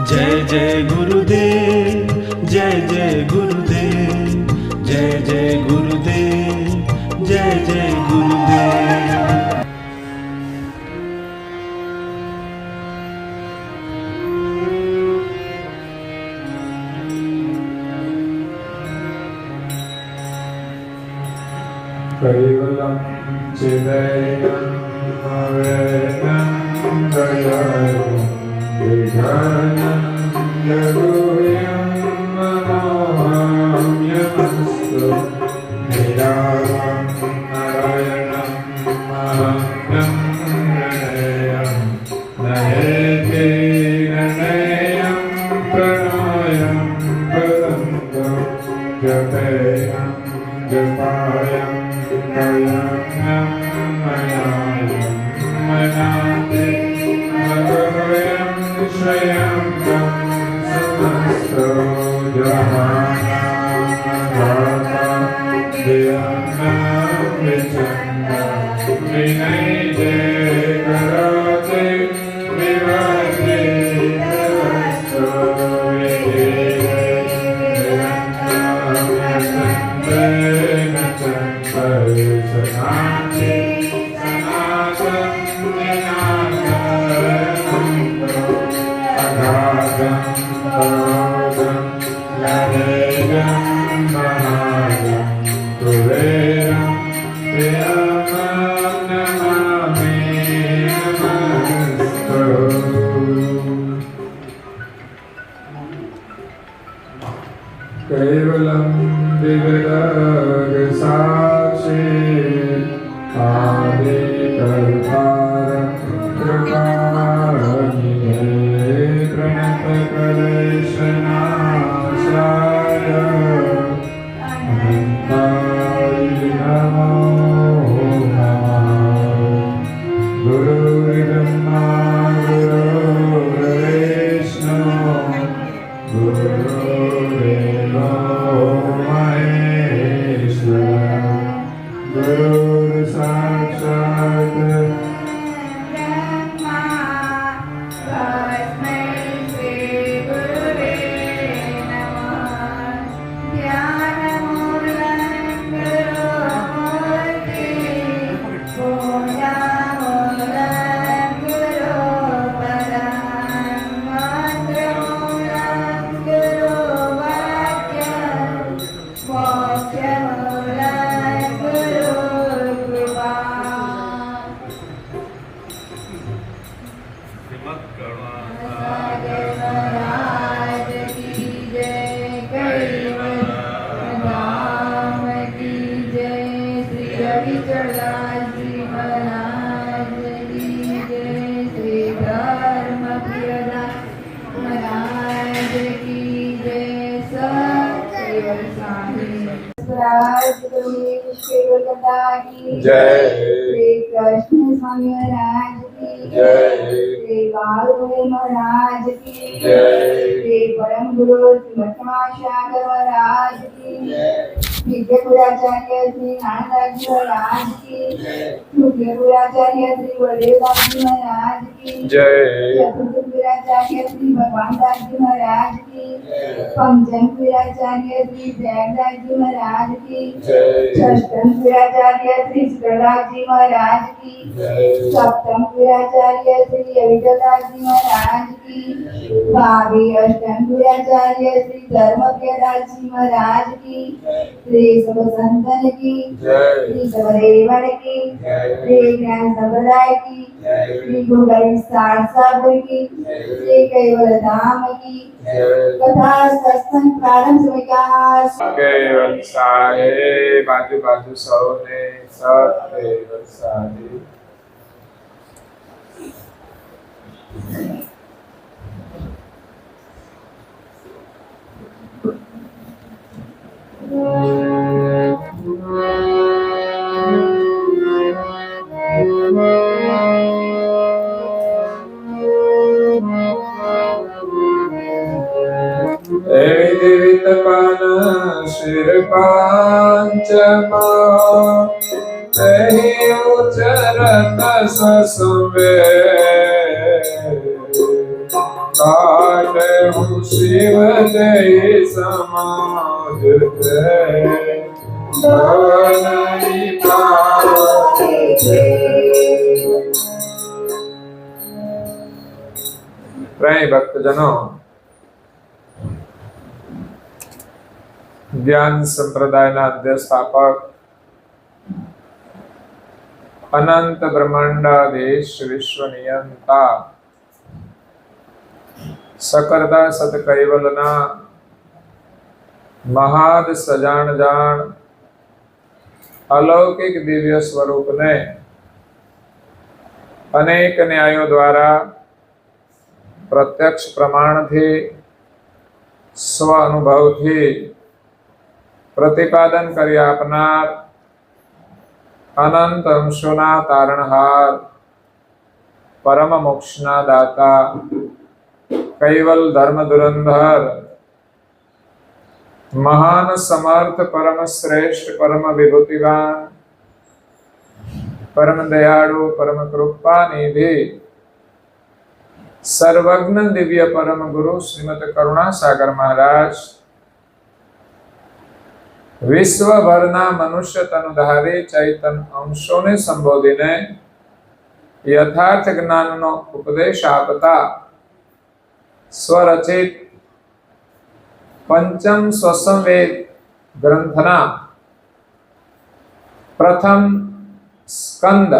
जय जय गुरुदेव, जय जय गुरुदेव, जय जय गुरुदेव, जय जय गुरुदेव। कैवलं चिदयं अवेदं दयालुं विघ्नं लघुयं मनोहम्यमस्तु निरामं नारायणं महं प्रणयं नयेति नयं प्रणयं पदं जपेयं जपायं मनाते मधुरं श्रयं समस्तो जहानादाता विचन्दा विनय करोति विवादे नमस्तो सनाते सनातन अगाधं पादं ललेयं महागं कुबेरं प्रियं नमामि नमस्तु। केवलं विविधसाक्षी आदिकर्तारं कृपानिधे प्रणतक्लेशनाशाय अनन्ताय नमो नमः। गुरुर्ब्रह्मा गुरुर्विष्णु गुरुर्देवो महेश्वरः गुरुः साक्षात् ब्रह्मा तस्मै श्री गुरुवे नमः। ज्ञानमूलं गुरुमूर्ति पूजामूलं गुरुपदं मन्त्रमूलं गुरुवाक्यं मोक्षमूलं गुरुकृपा। महाराज की जय, कैवल्यधाम की जय, श्री रविचरदास जी महाराज की जय, श्री धर्मप्रियदास महाराज की जय। सत्यवल साहिब राज श्री गुरुकथा की जय। श्री कृष्ण स्वामी महाराज की जय। श्री बालगुरु महाराज की जय। श्री परम गुरु श्रीमत्माशाकर महाराज की विद्य गुराचार्य श्री नानदास जी महाराज की तृतीय गुराचार्य श्री बलदेवदास जी महाराज की जय। चतुर्थ गुराचार्य श्री भगवान दास जी महाराज की पंचम गुराचार्य श्री जयदास जी महाराज की जय। षष्ठम गुराचार्य श्री सुखदास जी महाराज की जय। सप्तम गुराचार्य श्री रविदास जी महाराज की भावी अष्टम गुराचार्य श्री धर्मप्रियदास जी महाराज की श्री सब संतन की जय। श्री सबदेवन की श्री ज्ञान संप्रदाय की श्री गुरु विशाल साहब की श्री कैवल धाम की कथा सत्संग प्रारंभ समय का केवल साहेब बाजू बाजू सौने सब केवल साहेब। पान शिर पांचमा तहि उचरत ससुबे काल માટે હું શિવ જય સમાજ ભવનની પાવે છે. પ્રાય ભક્તજનો, જ્ઞાન સંપ્રદાયના અધ્યસ્થાપક, અનંત બ્રહ્માંડાધીશ વિશ્વ નિયંતા, સકરતા સત કૈવલના મહાદ સજાણ જાણ અલૌકિક દિવ્ય સ્વરૂપને અનેક ન્યાયો દ્વારા પ્રત્યક્ષ પ્રમાણથી સ્વ અનુભવથી પ્રતિપાદન કરી આપનાર અનંત અંશોના તારણહાર, પરમ મોક્ષના દાતા, કૈવલ ધર્મ ધુરંધર, મહાન સમર્થ, પરમ શ્રેષ્ઠ, પરમ વિભૂતિવાન, પરમ દયાળુ, પરમ કૃપા નિધિ, સર્વજ્ઞ દિવ્ય પરમ ગુરુ શ્રીમદ કરુણાસાગર મહારાજ વિશ્વભરના મનુષ્ય તનુધારી ચૈતન અંશોને સંબોધીને યથાર્થ જ્ઞાનનો ઉપદેશ આપતા સ્વરચિત પંચમ સ્વસંવેદ ગ્રંથના પ્રથમ સ્કંદ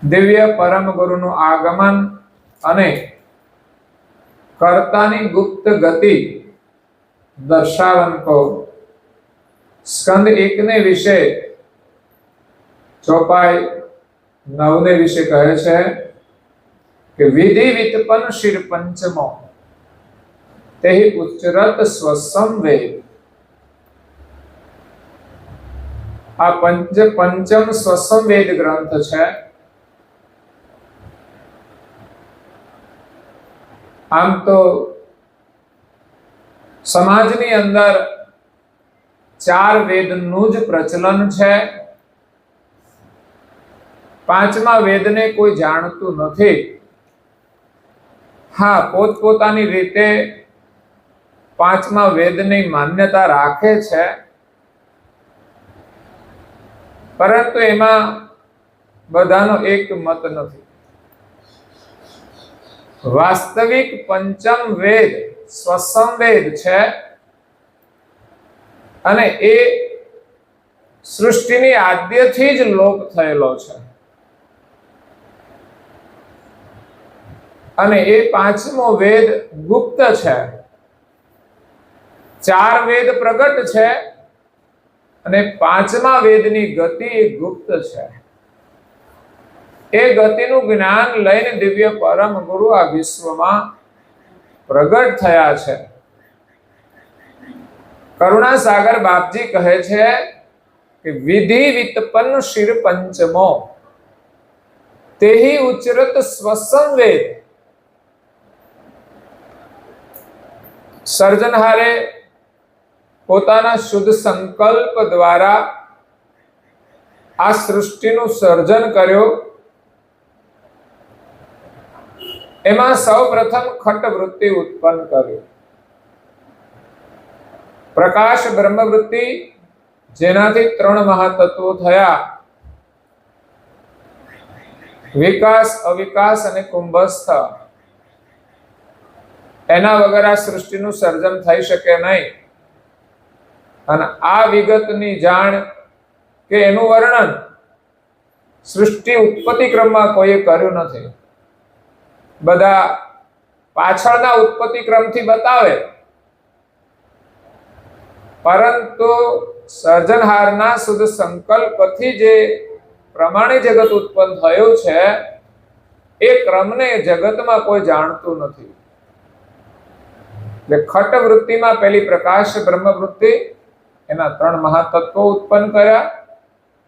દિવ્ય પરમ ગુરુનું આગમન અને કર્તાની ગુપ્ત ગતિ દર્શાવન કો સ્કંદ 1 ને વિશે ચોપાઈ 9 ને વિશે કહે છે કે વિધિ વિતપન શિર પંચમો તેહિ ઉચ્ચરત સ્વસંવેદ. આ પંચમ સ્વસંવેદ ગ્રંથ છે. આમ તો સમાજની અંદર 4 વેદનું જ પ્રચલન છે. 5મા વેદને કોઈ જાણતું નથી. હા, પોતપોતાની રીતે 5મા વેદની માન્યતા રાખે છે, પરંતુ એમાં બધાનો એક મત નથી. વાસ્તવિક પંચમ વેદ સ્વસંવેદ છે અને એ સૃષ્ટિની આદ્યથી જ લોપ થયેલો છે. અને એ 5મો વેદ ગુપ્ત છે. 4 વેદ પ્રગટ છે અને 5મા વેદની ગતિ ગુપ્ત છે. એ ગતિનું જ્ઞાન લઈને દિવ્ય પરમ ગુરુ આ વિશ્વમાં પ્રગટ થયા છે. કરુણાસાગર બાપજી કહે છે કે વિધિ વિતપન શિર પંચમો તેહિ ઉચ્ચરત સ્વસંવેદ. સર્જનહારે પોતાના શુદ્ધ સંકલ્પ દ્વારા આ સૃષ્ટિનું સર્જન કર્યું. એમાં સૌપ્રથમ ખટ વૃત્તિ ઉત્પન્ન કર્યું. પ્રકાશ બ્રહ્મ વૃત્તિ, જેનાથી 3 મહાતત્વો થયા: વિકાસ, અવિકાસ અને કુંભસ્થ. એના વગર આ સૃષ્ટિનું સર્જન થઈ શકે નહીં. અને આ વિગતની જાણ કે એનું વર્ણન સૃષ્ટિ ઉત્પત્તિ ક્રમમાં કોઈએ કર્યું નથી. બધા પાછળના ઉત્પત્તિ ક્રમથી બતાવે, પરંતુ સર્જનહારના શુદ્ધ સંકલ્પથી જે પ્રમાણે જગત ઉત્પન્ન થયું છે એ ક્રમને જગતમાં કોઈ જાણતું નથી. એટલે ખટ વૃત્તિમાં પહેલી પ્રકાશ બ્રહ્મ વૃત્તિ, એના 3 મહાતત્વો ઉત્પન્ન કર્યા.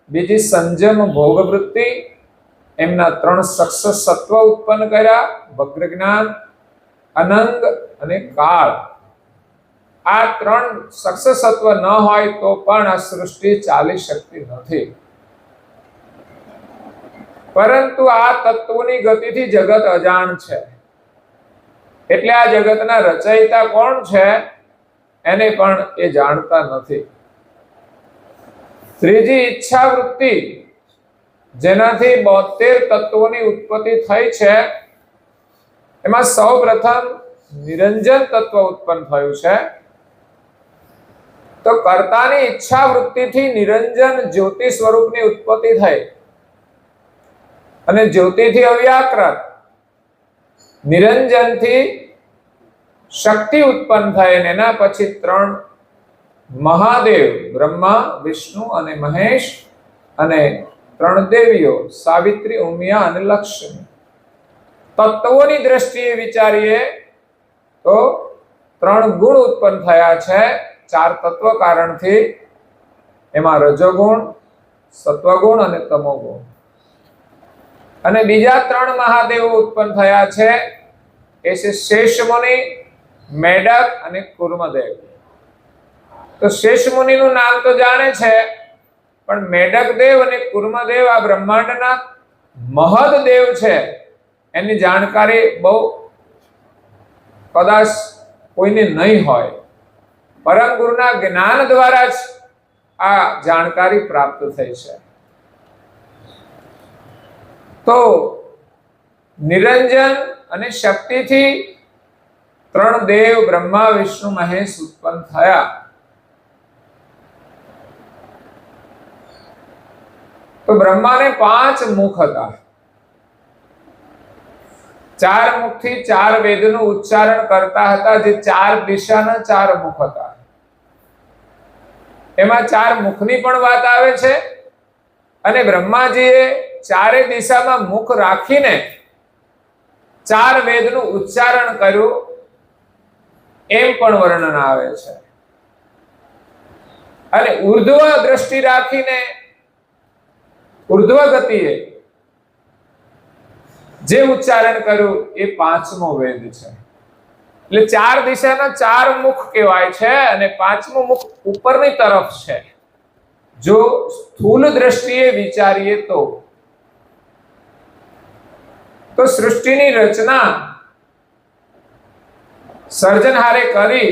બીજી સંજમ ભોગ વૃત્તિ, એમના 3 સક્ષ સત્વ ઉત્પન્ન કર્યા: વક્ર જ્ઞાન, અનંગ અને કાળ. આ 3 સક્ષ સત્વ ન હોય તો પણ આ સૃષ્ટિ ચાલી શકતી નથી. પરંતુ આ તત્વોની ગતિથી જગત અજાણ છે. એટલે આ જગતના રચયિતા કોણ છે એને પણ એ જાણતા નથી. ત્રીજી ઈચ્છા વૃત્તિ, જેનાથી 72 તત્વોની ઉત્પત્તિ થઈ છે, એમાં સૌપ્રથમ નિરંજન તત્વ ઉત્પન્ન થયું છે. તો કર્તાની ઈચ્છા વૃત્તિથી નિરંજન જ્યોતિ સ્વરૂપની ઉત્પત્તિ થઈ અને જ્યોતિથી અવ્યાકૃત, નિરંજનથી શક્તિ ઉત્પન્ન થઈ અને એના પછી 3 મહાદેવ, બ્રહ્મા, વિષ્ણુ અને મહેશ, અને 3 દેવીઓ, સાવિત્રી, ઉમિયા અને લક્ષ્મી. તત્વોની દ્રષ્ટિએ વિચારીએ તો 3 ગુણ ઉત્પન્ન થયા છે 4 તત્વ કારણથી. એમાં રજોગુણ, સત્વગુણ અને તમોગુણ. અને બીજા 3 મહાદેવો ઉત્પન્ન થયા છે, એ છે શેષમુનિ, મેઢક અને કુર્મદેવ. તો શેષમુનિનું નામ તો જાણે છે, પણ મેઢક દેવ અને કુર્મદેવ આ બ્રહ્માંડના મહદદેવ છે, એની જાણકારી બહુ કદાચ કોઈને નહીં હોય. પરમ ગુરુના જ્ઞાન દ્વારા જ આ જાણકારી પ્રાપ્ત થઈ છે. તો નિરંજન અને શક્તિથી 3 દેવ, બ્રહ્મા, વિષ્ણુ, મહેશ ઉત્પન્ન થયા. તો બ્રહ્માને 5 મુખ હતા. 4 મુખથી 4 વેદનું ઉચ્ચારણ કરતા હતા, જે 4 દિશાના 4 મુખ હતા. એમાં 4 મુખની પણ વાત આવે છે, અને બ્રહ્માજીએ 4 દિશામાં મુખ રાખીને 4 વેદનું ઉચ્ચારણ કર્યું, એમ પણ વર્ણન આવે છે. અને ઉર્ધ્વ દ્રષ્ટિ રાખીને ઉર્ધ્વ ગતિએ જે ઉચ્ચારણ કર્યું એ 5મો વેદ છે. એટલે 4 દિશાના 4 મુખ કહેવાય છે, અને 5મું મુખ ઉપરની તરફ છે. જો સ્થૂલ દ્રષ્ટિએ વિચારીએ તો સૃષ્ટિની રચના સર્જનહારે કરી,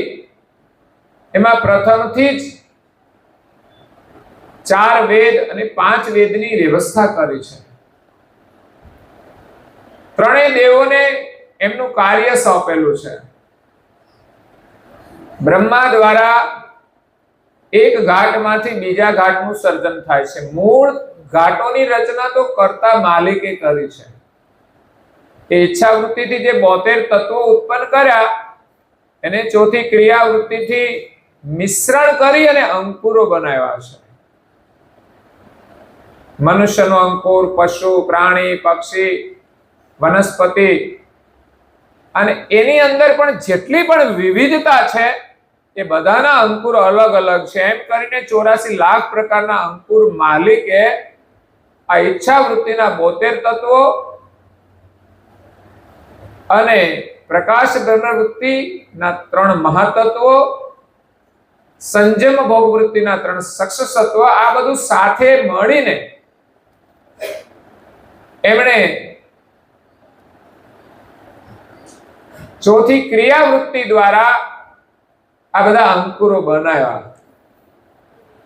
એમાં પ્રથમથી જ 4 વેદ અને 5 વેદની વ્યવસ્થા કરી છે. 3 દેવોને એમનું કાર્ય સોંપેલું છે. બ્રહ્મા દ્વારા એક ઘાટમાંથી બીજા ઘાટનું સર્જન થાય છે. મૂળ ઘાટોની રચના તો કર્તા માલિકે કરી છે. એ ઈચ્છા વૃત્તિથી જે 72 તત્વો ઉત્પન્ન કર્યા, એને ચોથી ક્રિયા વૃત્તિથી મિશ્રણ કરી અને અંકુરો બનાવ્યા છે. મનુષ્યનો અંકુર, પશુ, પ્રાણી, પક્ષી, વનસ્પતિ, અને એની અંદર પણ જેટલી પણ વિવિધતા છે એ બધાના અંકુર અલગ અલગ છે. એમ કરીને 84 લાખ પ્રકારના અંકુર માલિકે આ ઈચ્છા વૃત્તિના 72 તત્વો અને પ્રકાશ બ્રહ્મ વૃત્તિના 3 મહાતત્વો, સંજમ ભોગ વૃત્તિના 3 સક્ષ તત્વ, આ બધું સાથે મળીને એમણે ચોથી ક્રિયા વૃત્તિ દ્વારા આ બધા અંકુરો બનાવ્યા.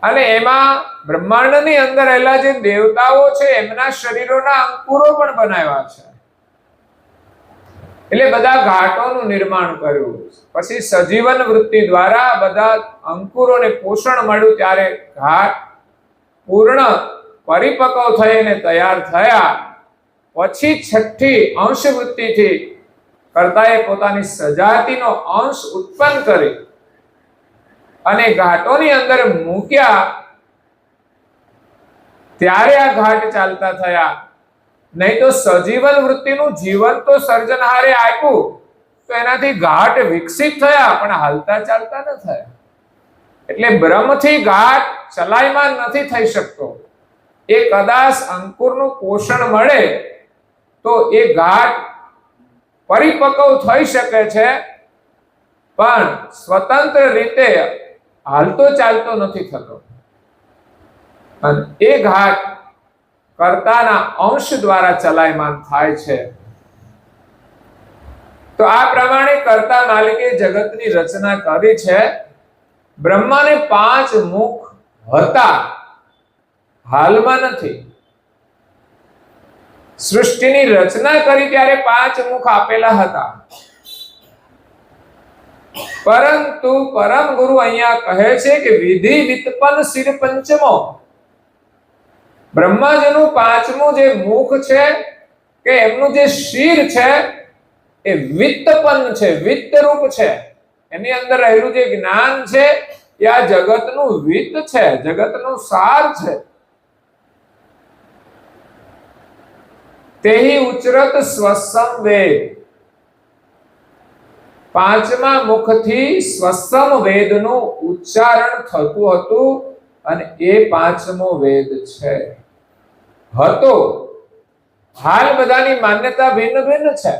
અને એમાં બ્રહ્માંડની અંદર રહેલા જે દેવતાઓ છે એમના શરીરોના અંકુરો પણ બનાવ્યા છે. એટલે બધા ઘાટોનું નિર્માણ કર્યું. પછી સજીવન વૃત્તિ દ્વારા બધા અંકુરોને પોષણ મળ્યું, ત્યારે ઘાટ પૂર્ણ પરિપક્વ થઈને તૈયાર થયા. પછી 6ઠી અંશ વૃત્તિથી કર્તાએ પોતાની સજાતિનો અંશ ઉત્પન્ન કરી અને ઘાટોની અંદર મૂક્યા, ત્યારે આ ઘાટ ચાલતા થયા. નહીં તો સજીવન વૃત્તિનું જીવન તો સર્જનહારે આપ્યું, તો એનાથી ઘાટ વિકસિત થયા, પણ હાલતા ચાલતા ન થયા. એટલે બ્રહ્મથી ઘાટ ચલાયમાન નથી થઈ શકતો. એ કદાચ અંકુરનું પોષણ મળે તો એ ઘાટ પરિપક્વ થઈ શકે છે, પણ સ્વતંત્ર રીતે હાલતો ચાલતો નથી થતો. અને એ ઘાટ કર્તાના અંશ દ્વારા ચલાયમાન થાય છે. તો આ પ્રમાણે કરતા માલિકે જગતની રચના કરી છે. બ્રહ્માને 5 મુખ હતા, હાલમાં નથી. સૃષ્ટિની રચના કરી ત્યારે 5 મુખ આપેલા હતા. પરંતુ પરમ ગુરુ અહીંયા કહે છે કે વિધિ વિતપન શિર પંચમો, બ્રહ્માજીનું 5મું જે મુખ છે કે એમનું જે શિર છે એ વિત્તપન છે, વિત્ત રૂપ છે. એની અંદર રહેલું જે જ્ઞાન છે એ આ જગતનું વિત્ત છે, જગતનું સાર છે. તેહી ઉચરત સ્વસમ વેદ, 5મા મુખથી સ્વસમ વેદનું ઉચ્ચારણ થતું હતું અને એ 5મો વેદ છે. હતો, હાલ બધાની માન્યતા ભિન્ન ભિન્ન છે,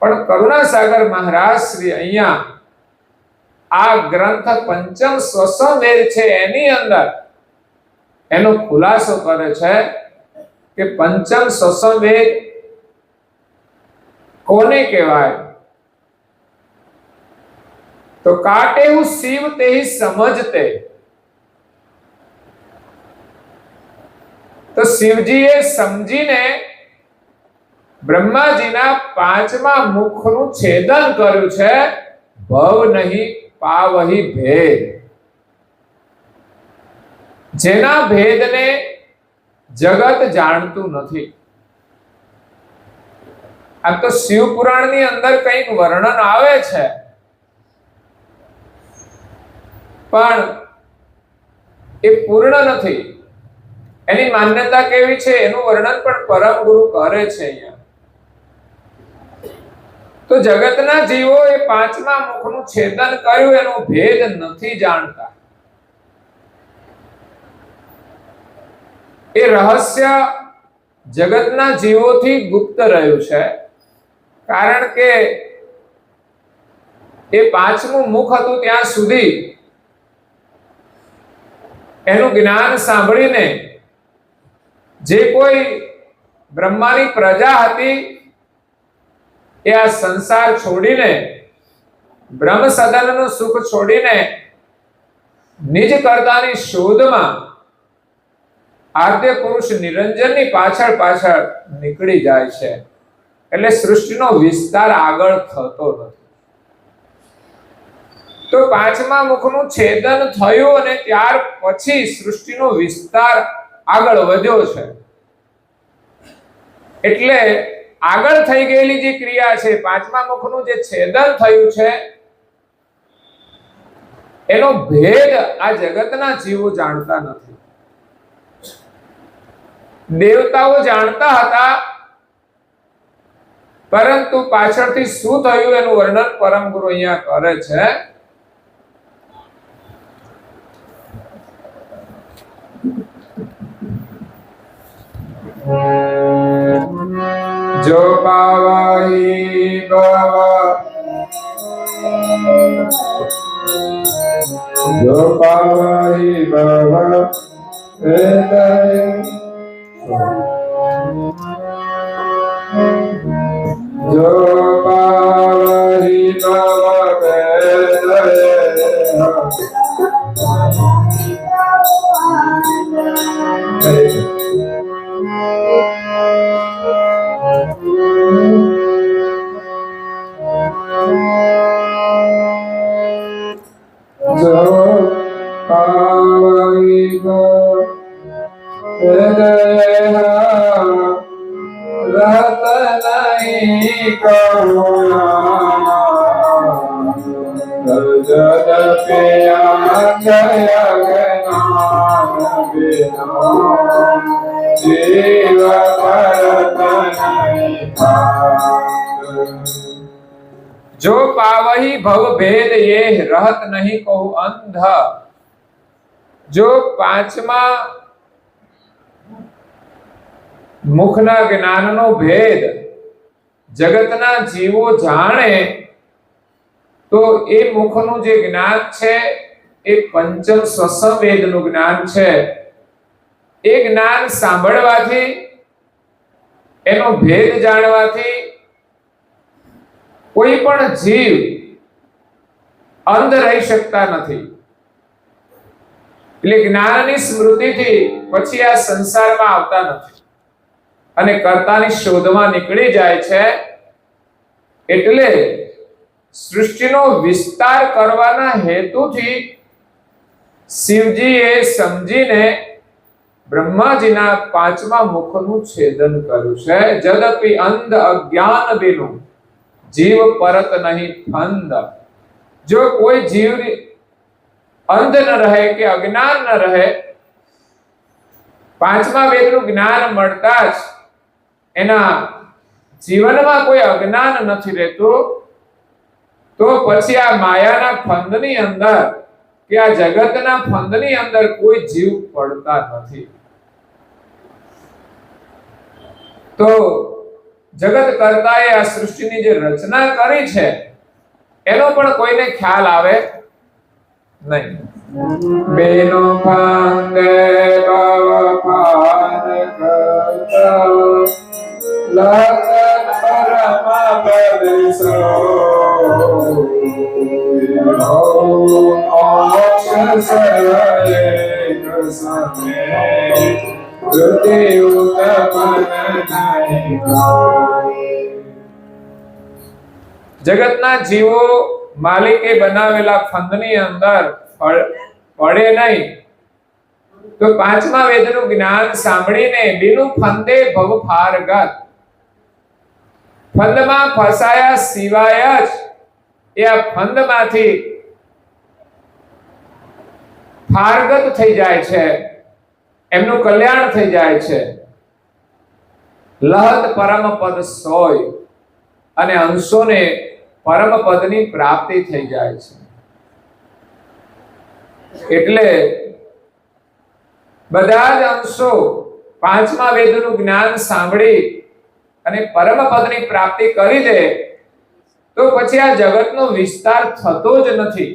પણ કરુણાસાગર મહારાજ શ્રી અહીંયા આ ગ્રંથ પંચમ સ્વસમ વેદ છે એની અંદર એનો ખુલાસો કરે છે કે પંચમ સ્વસમ વેદ કોને કહેવાય? તો કાટે હું શિવ તેહી સમજતે. તો શિવજીએ સમજીને બ્રહ્માજીના 5મા મુખનું છેદન કર્યું છે. ભવ નહીં પાવહી ભેદ, જેના ભેદને જગત જાણતું નથી. આ તો શિવ પુરાણની અંદર કંઈક વર્ણન આવે છે, પણ એ પૂર્ણ નથી. એની માન્યતા કેવી છે એનું વર્ણન પણ પરમ ગુરુ કરે છે અહીંયા. તો જગતના જીવો એ 5મા મુખનું છેદન કર્યું એનો ભેદ નથી જાણતા. એ રહસ્ય જગતના જીવોથી ગુપ્ત રહ્યું છે, કારણ કે એ 5મું મુખ હતું ત્યાં સુધી એનું જ્ઞાન સાંભળીને જે કોઈ બ્રહ્માની પ્રજા હતી એ આ સંસાર છોડીને, બ્રહ્મ સદનનું સુખ છોડીને નિજ કર્તાની શોધમાં આદ્ય પુરુષ નિરંજનની પાછળ પાછળ નીકળી જાય છે. એટલે સૃષ્ટિનો વિસ્તાર આગળ થતો નથી. તો 5મા મુખનું છેદન થયું અને ત્યાર પછી સૃષ્ટિનો વિસ્તાર આગળ વધ્યો છે. એટલે આગળ થઈ ગયેલી જે ક્રિયા છે, 5મા મુખનું જે છેદન થયું છે એનો ભેદ આ જગતના જીવો જાણતા નથી. દેવતાઓ જાણતા હતા, પરંતુ પાછળથી શું થયું એનું વર્ણન પરમ ગુરુ અહીંયા કરે છે. जो पावहि भव, जो पावहि भव हृदय, जो पावहि भव हृदय. जो पावही भव भेद ये रहत नहीं कहु अंध. जो 5મા મુખના જ્ઞાનનો ભેદ જગતના જીવો જાણે તો એ મુખનું જે જ્ઞાન છે એ પંચમ સ્વસમ વેદનું જ્ઞાન છે. એ જ્ઞાન સાંભળવાથી, એનો ભેદ જાણવાથી કોઈ પણ જીવ અંધ રહી શકતા નથી. એટલે જ્ઞાનની સ્મૃતિથી પછી આ સંસારમાં આવતા નથી અને કર્તાની શોધમાં નીકળી જાય છે. એટલે સૃષ્ટિનો વિસ્તાર કરવાના હેતુથી શિવજીએ સમજીને બ્રહ્માજીના 5મા મુખનું છેદન કર્યું છે. જદપી અંધ અજ્ઞાન બિનુ જીવ પરત નહીં ફંદ. જો કોઈ જીવ અંધ ન રહે કે અજ્ઞાન ન રહે, 5મા વેદનું જ્ઞાન મળતા જ એના જીવનમાં કોઈ અજ્ઞાન નથી રહેતું, તો પછી આ માયાના ફંદની અંદર કે આ જગતના ફંદની અંદર કોઈ જીવ પડતા નથી. તો જગત કરતાએ આ સૃષ્ટિની જે રચના કરી છે એનો પણ કોઈને ખ્યાલ આવે નહીં. બેનો ફંદે ભવ પાર કરતા લગન પરમ પદસો મોક્ષ સર્વે કસમે કૃતિ ઉત્તમન નહીં કોઈ. જગતના જીવો માલિકે બનાવેલા ફંદની અંદર પડે નહીં. તો 5મા વેદનું જ્ઞાન સાંભળીને બીનું ફંદે ભવ ફારગત, ફંદમાં ફસાયા સિવાય જ એ આ ફંદમાંથી ફારગત થઈ જાય છે, એમનું કલ્યાણ થઈ જાય છે. લહત પરમ પદ સોય, અને અંશોને પરમ પદની પ્રાપ્તિ થઈ જાય છે. એટલે બધા જ અંશો 5મા વેદનું જ્ઞાન સાંભળી અને પરમ પદની પ્રાપ્તિ કરી દે તો પછી આ જગતનો વિસ્તાર થતો જ નથી.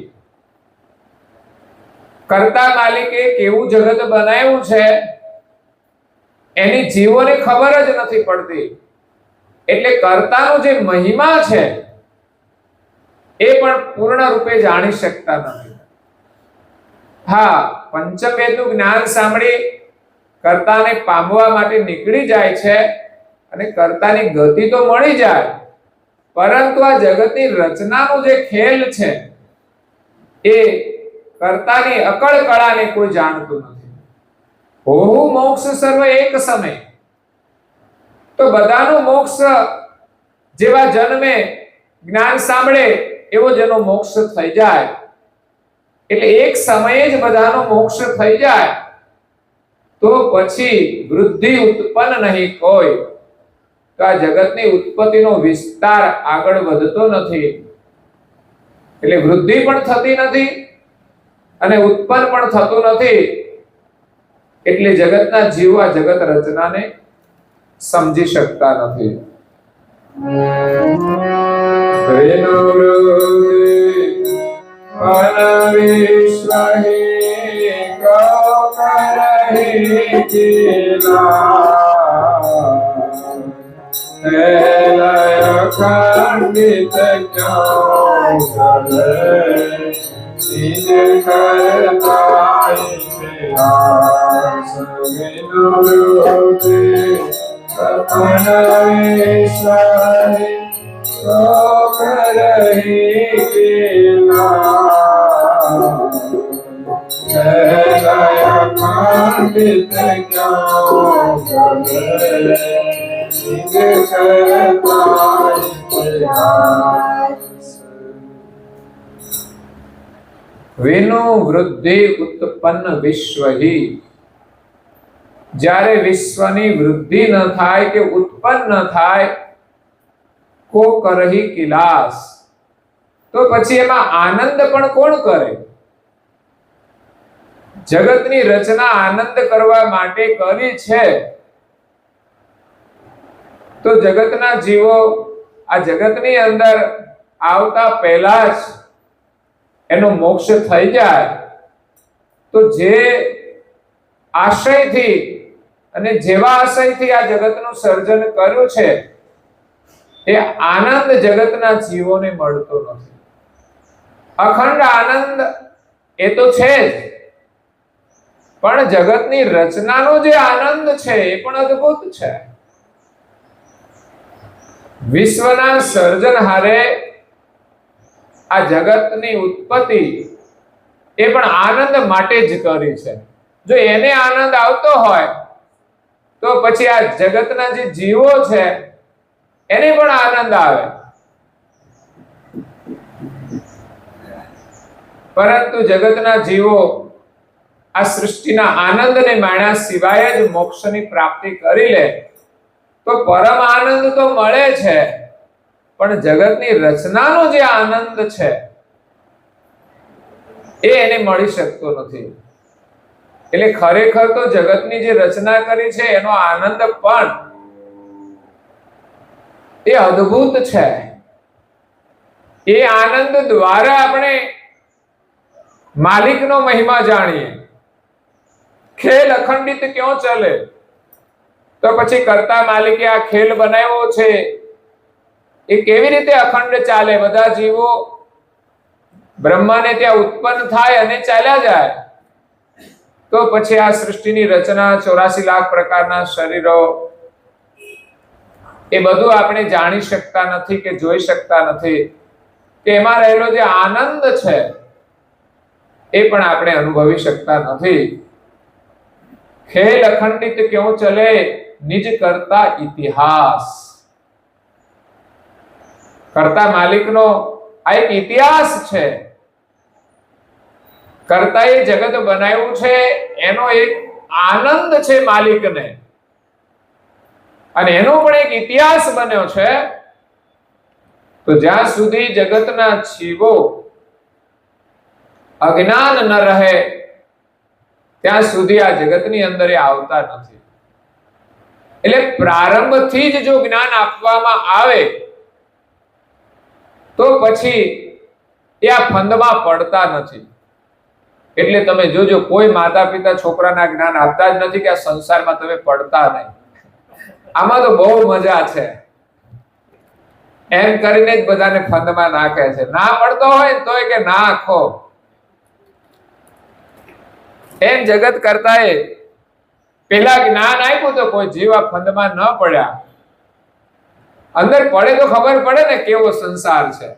કર્તા માલિકે કેવું જગત બનાવ્યું છે એની જીવોને ખબર જ નથી પડતી. એટલે કર્તાનો જે મહિમા છે એ પણ પૂર્ણ રૂપે જાણી શકતા નથી. હા, પંચમ વેદનું જ્ઞાન સાંભળી કર્તાને પામવા માટે નીકળી જાય છે અને કર્તાની ગતિ તો મળી જાય, પરંતુ આ જગતની રચનાનો જે ખેલ છે એ કર્તાની અકળ કળાને કોઈ જાણતું નથી. હોહુ મોક્ષ સર્વ એક સમય. તો બધાનો મોક્ષ જેવા જન્મે જ્ઞાન સાંભળે એવો જેનો મોક્ષ થઈ જાય, એટલે એક સમયે જ બધાનો મોક્ષ થઈ જાય તો પછી વૃદ્ધિ ઉત્પન્ન નહીં કોઈ. તો આ જગતની ઉત્પત્તિનો વિસ્તાર આગળ વધતો નથી, એટલે વૃદ્ધિ પણ થતી નથી અને ઉત્પન્ન પણ થતું નથી. એટલે જગતના જીવ આ જગત રચનાને સમજી શકતા નથી. ખંડિત વેનો વૃદ્ધિ ઉત્પન્ન વિશ્વહિ. જ્યારે વિશ્વની વૃદ્ધિ ન થાય કે ઉત્પન્ન ન થાય, કો કરહી કિલાસ, તો પછી એમાં આનંદ પણ કોણ કરે? જગતની રચના આનંદ કરવા માટે કરી છે, તો જગતના જીવો આ જગતની અંદર આવતા પહેલા જ એનો મોક્ષ થઈ જાય તો જે આશયથી અને જેવા આશયથી આ જગતનું સર્જન કર્યું છે એ આનંદ જગતના જીવોને મળતો નથી. અખંડ આનંદ એ તો છે જ, પણ જગતની રચનાનો જે આનંદ છે એ પણ અદ્ભુત છે. વિશ્વના સર્જનહારે આ જગતની ઉત્પત્તિ એ પણ આનંદ માટે જ કરી છે. જો એને આનંદ આવતો હોય તો પછી આ જગતના જે જીવો છે એને પણ આનંદ આવે. પરંતુ જગતના જીવો આ સૃષ્ટિના આનંદને માણ્યા સિવાય જ મોક્ષની પ્રાપ્તિ કરી લે તો પરમ આનંદ તો મળે છે, પણ જગતની રચનાનો જે આનંદ છે એ એને મળી શકતો નથી. એટલે ખરેખર તો જગતની જે રચના કરી છે એનો આનંદ પણ એ અદ્ભુત છે. એ આનંદ દ્વારા આપણે માલિકનો મહિમા જાણીએ. ખેલ અખંડિત ક્यों ચલે? તો પછી કરતા માલિકે આ ખેલ બનાવ્યો છે એ કેવી રીતે અખંડ ચાલે? બધા જીવો બ્રહ્માને ત્યાં ઉત્પન્ન થાય અને ચાલ્યા જાય, તો પછી આ સૃષ્ટિની રચના 84 લાખ પ્રકારના શરીરો એ બધું આપણે જાણી શકતા નથી કે જોઈ શકતા નથી કે એમાં રહેલો જે આનંદ છે એ પણ આપણે અનુભવી શકતા નથી. ખેલ અખંડિત ક્यों ચલે? નિજ કરતા ઇતિહાસ. કરતા માલિકનો આ એક ઇતિહાસ છે. કરતાએ જગત બનાવ્યું છે એનો એક આનંદ છે માલિકને, અને એનો પણ એક ઇતિહાસ બન્યો છે. તો જ્યાં સુધી જગતના જીવો અજ્ઞાન ન રહે ત્યાં સુધી આ જગતની અંદર એ આવતા નથી. એટલે પ્રારંભથી જ જો જ્ઞાન આપવામાં આવે તો પછી એ આ ફંદમાં પડતા નથી. એટલે તમે જોજો, કોઈ માતા પિતા છોકરાના જ્ઞાન આપતા જ નથી કે આ સંસારમાં તમે પડતા નહીં. આમાં તો બહુ મજા છે એમ કરીને જ બધાને ફંદમાં નાખે છે. ના પડતો હોય તોય કે નાખો એમ જગત કરતાએ પેલા જ્ઞાન આપ્યું તો કોઈ જીવ આ ફંદમાં ન પડ્યા. અંદર પડે તો ખબર પડે ને કેવો સંસાર છે.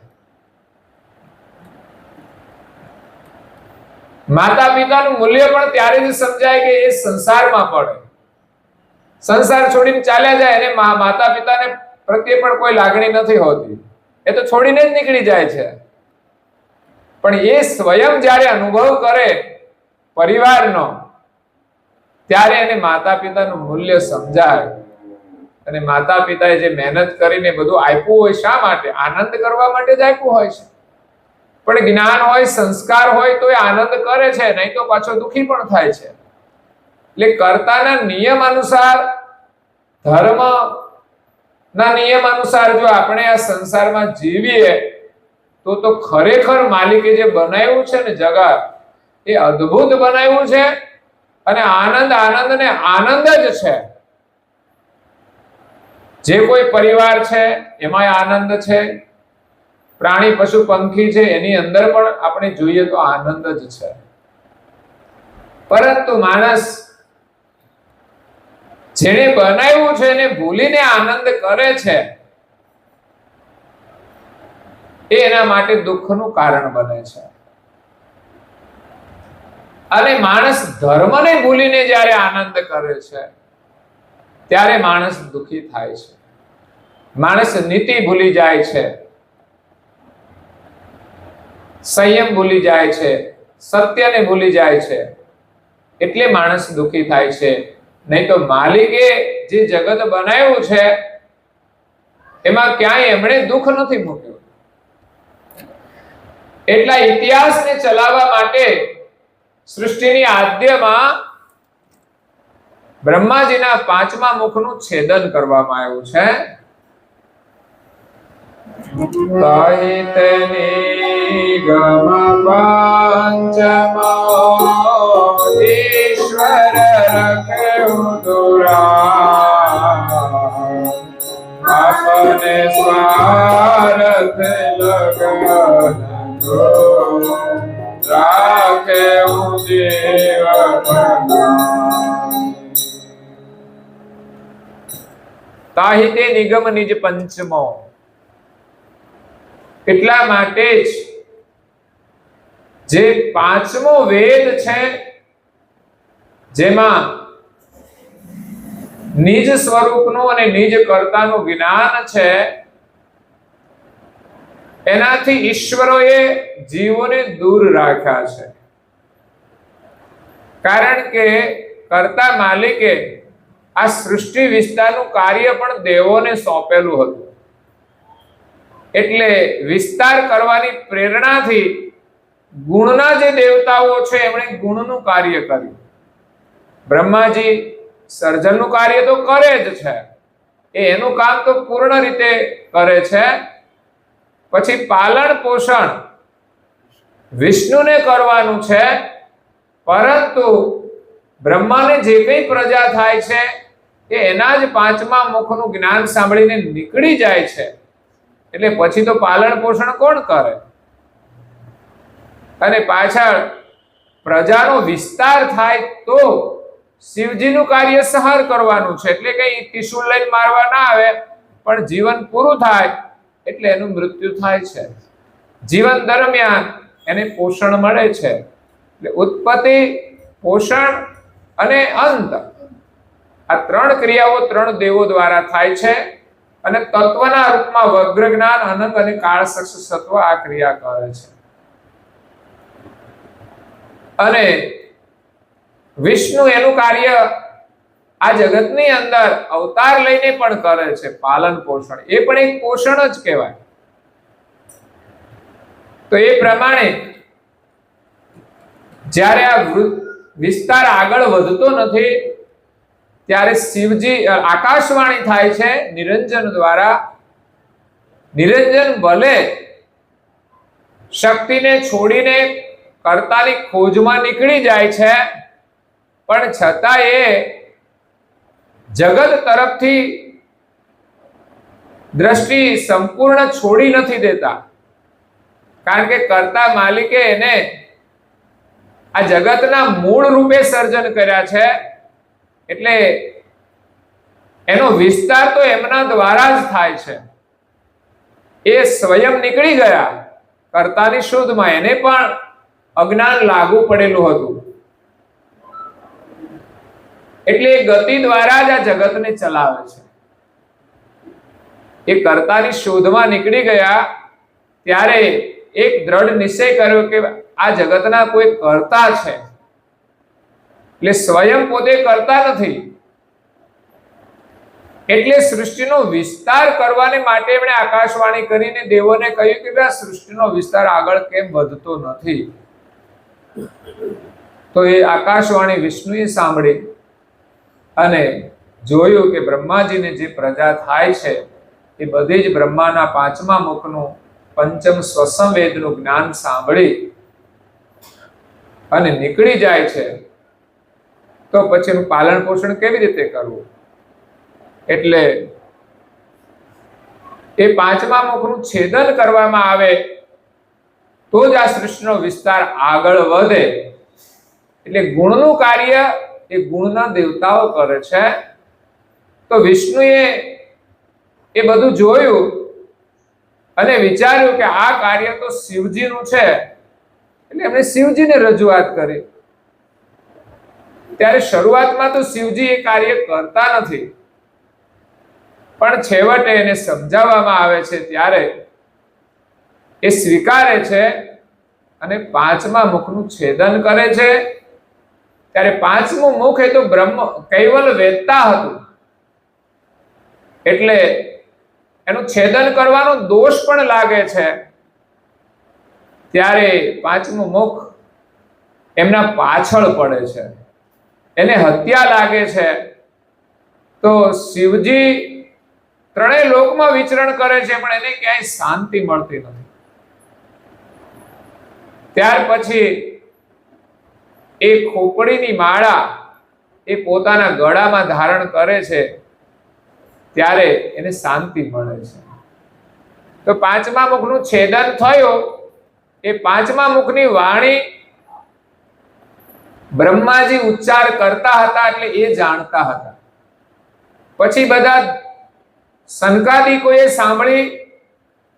માતા પિતાનું મૂલ્ય પણ ત્યારે જ સમજાય કે એ સંસારમાં પડે. સંસાર છોડીને ચાલ્યા જાય અને માતા પિતાને પ્રત્યે પણ કોઈ લાગણી નથી હોતી, એ તો છોડીને જ નીકળી જાય છે. પણ એ સ્વયં જ્યારે અનુભવ કરે પરિવારનો, ત્યારે એને માતા પિતાનું મૂલ્ય સમજાય. અને માતા પિતાએ જે મહેનત કરીને બધું આપ્યું હોય, શા માટે? આનંદ કરવા માટે જ આપ્યું હોય છે. પણ જ્ઞાન હોય, સંસ્કાર હોય તો એ આનંદ કરે છે, નહીં તો પાછો દુખી પણ થાય છે. એટલે કર્તાના નિયમ અનુસાર, ધર્મ ના નિયમ અનુસાર જો આપણે આ સંસારમાં જીવીએ તો ખરેખર માલિકે જે બનાવ્યું છે ને જગત, એ અદ્ભુત બનાવ્યું છે. અને આનંદ આનંદ ને આનંદ જ છે. જે કોઈ પરિવાર છે એમાં આનંદ છે, પ્રાણી પશુ પંખી છે એની અંદર પણ આપણે જોઈએ તો આનંદ જ છે. પરંતુ માણસ જેને બનાવ્યું છે એને ભૂલીને આનંદ કરે છે, એ એના માટે દુઃખનું કારણ બને છે. અને માણસ ધર્મને ભૂલીને જ્યારે આનંદ કરે છે ત્યારે માણસ દુઃખી થાય છે. માણસ નીતિ ભૂલી જાય છે, સંયમ ભૂલી જાય છે, સત્યને ભૂલી જાય છે, એટલે માણસ દુઃખી થાય છે. નહીં તો માલિકે જે જગત બનાવ્યું છે એમાં ક્યાંય એમણે દુઃખ નથી મૂક્યું. એટલા ઇતિહાસને ચલાવવા માટે સૃષ્ટિની આદ્યમાં બ્રહ્માજીના 5મા મુખનું છેદન કરવામાં આવ્યું છે. નિગમ પંચમો ઈશ્વર રખ્યું દુરા अपने લગન રાખે જીવન તાહિ તે નિગમ નિજ પંચમો. એટલા માટે જ જે પાંચમો વેદ છે, જેમાં નિજ સ્વરૂપનું અને નિજ કર્તાનું જ્ઞાન છે, એનાથી ઈશ્વરોએ જીવોને દૂર રાખ્યા છે. કારણ કે કર્તા માલિકે આ સૃષ્ટિ વિસ્તારનું કાર્ય પણ દેવોને સોંપેલું હતું. એટલે વિસ્તાર કરવાની પ્રેરણાથી ગુણના જે દેવતાઓ છે એમણે ગુણનું કાર્ય કર્યું. બ્રહ્માજી સર્જનનું કાર્ય તો કરે જ છે, એનું કામ તો પૂર્ણ રીતે કરે છે. પછી પાલન પોષણ વિષ્ણુને કરવાનું છે, પરંતુ બ્રહ્માને જે કંઈ પ્રજા થાય છે એ એના જ પાંચમા મુખનું જ્ઞાન સાંભળીને નીકળી જાય છે. એટલે પછી તો પાલન પોષણ કોણ કરે? અને પાછળ પ્રજાનો વિસ્તાર થાય તો શિવજીનું કાર્ય સહાર કરવાનું છે. એટલે કઈ ત્રિશૂળ લઈને મારવા ના આવે, પણ જીવન પૂરું થાય એટલે એનું મૃત્યુ થાય છે. જીવન દરમિયાન એને પોષણ મળે છે. એટલે ઉત્પત્તિ, પોષણ અને અંત, આ ત્રણ ક્રિયાઓ ત્રણ દેવો દ્વારા થાય છે. અને તત્વના રૂપમાં વગ્ર જ્ઞાન, અનંત અને કાળ સક્ષ સત્વ આ ક્રિયા કરે છે. અને વિષ્ણુ એનું કાર્ય આ જગતની અંદર અવતાર લઈને પણ કરે છે, પાલન પોષણ. એ પણ એક પોષણ જ કહેવાય. તો એ પ્રમાણે જ્યારે આ વિસ્તાર આગળ વધતો નથી ત્યારે શિવજી આકાશવાણી થાય છે નિરંજન દ્વારા. નિરંજન ભલે શક્તિને છોડીને કર્તાની ખોજમાં નીકળી જાય છે, પણ છતાં એ જગત તરફથી દ્રષ્ટિ સંપૂર્ણ છોડી નથી દેતા. કારણ કે કર્તા માલિકે એને આ જગતના મૂળ રૂપે સર્જન કર્યા છે. એટલે એનો વિસ્તાર તો એમના દ્વારા જ થાય છે. એ સ્વયં નીકળી ગયા કર્તાની શોધમાં. એને પણ અજ્ઞાન લાગુ પડેલું હતું. એટલે એ ગતિ દ્વારા જ આ જગતને ચલાવે છે. એ કર્તાની શોધમાં નીકળી ગયા ત્યારે એક દ્રઢ નિશ્ચય કર્યો કે આ જગતના કોઈ કર્તા છે. એટલે સ્વયં પોતે કરતા નથી. એટલે સૃષ્ટિનો વિસ્તાર કરવાને માટે એમણે આકાશવાણી કરીને દેવોને કહ્યું કે આ સૃષ્ટિનો વિસ્તાર આગળ કેમ વધતો નથી. તો એ આકાશવાણી વિષ્ણુએ સાંભળી અને જોયું કે બ્રહ્માજીને જે પ્રજા થાય છે એ બધી જ બ્રહ્માના પાંચમા મુખનું પંચમ સ્વસમ વેદનું જ્ઞાન સાંભળી અને નીકળી જાય છે. તો પછી એનું પાલન પોષણ કેવી રીતે કરવું? એટલે એ પાંચમા મુખનું છેદન કરવામાં આવે તો જ આ સૃષ્ટિનો વિસ્તાર આગળ વધે. એટલે ગુણનું કાર્ય એ ગુણના દેવતાઓ કરે છે. તો વિષ્ણુએ એ બધું જોયું અને વિચાર્યું કે આ કાર્ય તો શિવજીનું છે. એટલે એમણે શિવજીને રજૂઆત કરી. ત્યારે શરૂઆતમાં તો શિવજી એ કાર્ય કરતા નથી, પણ છેવટે એને સમજાવવામાં આવે છે ત્યારે એ સ્વીકારે છે અને પાંચમા મુખનું છેદન કરે છે. ત્યારે પાંચમું મુખ એ તો બ્રહ્મ કૈવલ વેદતા હતું. એટલે એનું છેદન કરવાનો દોષ પણ લાગે છે. ત્યારે પાંચમું મુખ એમના પાછળ પડે છે, એને હત્યા લાગે છે. તો શિવજી ત્રણેય લોકમાં વિચરણ કરે છે, પણ એને ક્યાંય શાંતિ મળતી નથી. ત્યાર પછી એ ખોપડીની માળા એ પોતાના ગળામાં ધારણ કરે છે, ત્યારે એને શાંતિ મળે છે. તો પાંચમા મુખનું છેદન થયું, એ પાંચમા મુખની વાણી બ્રહ્માજી ઉચ્ચાર કરતા હતા એટલે એ જાણતા હતા. પછી બધા સંકાદિકોએ સાંભળી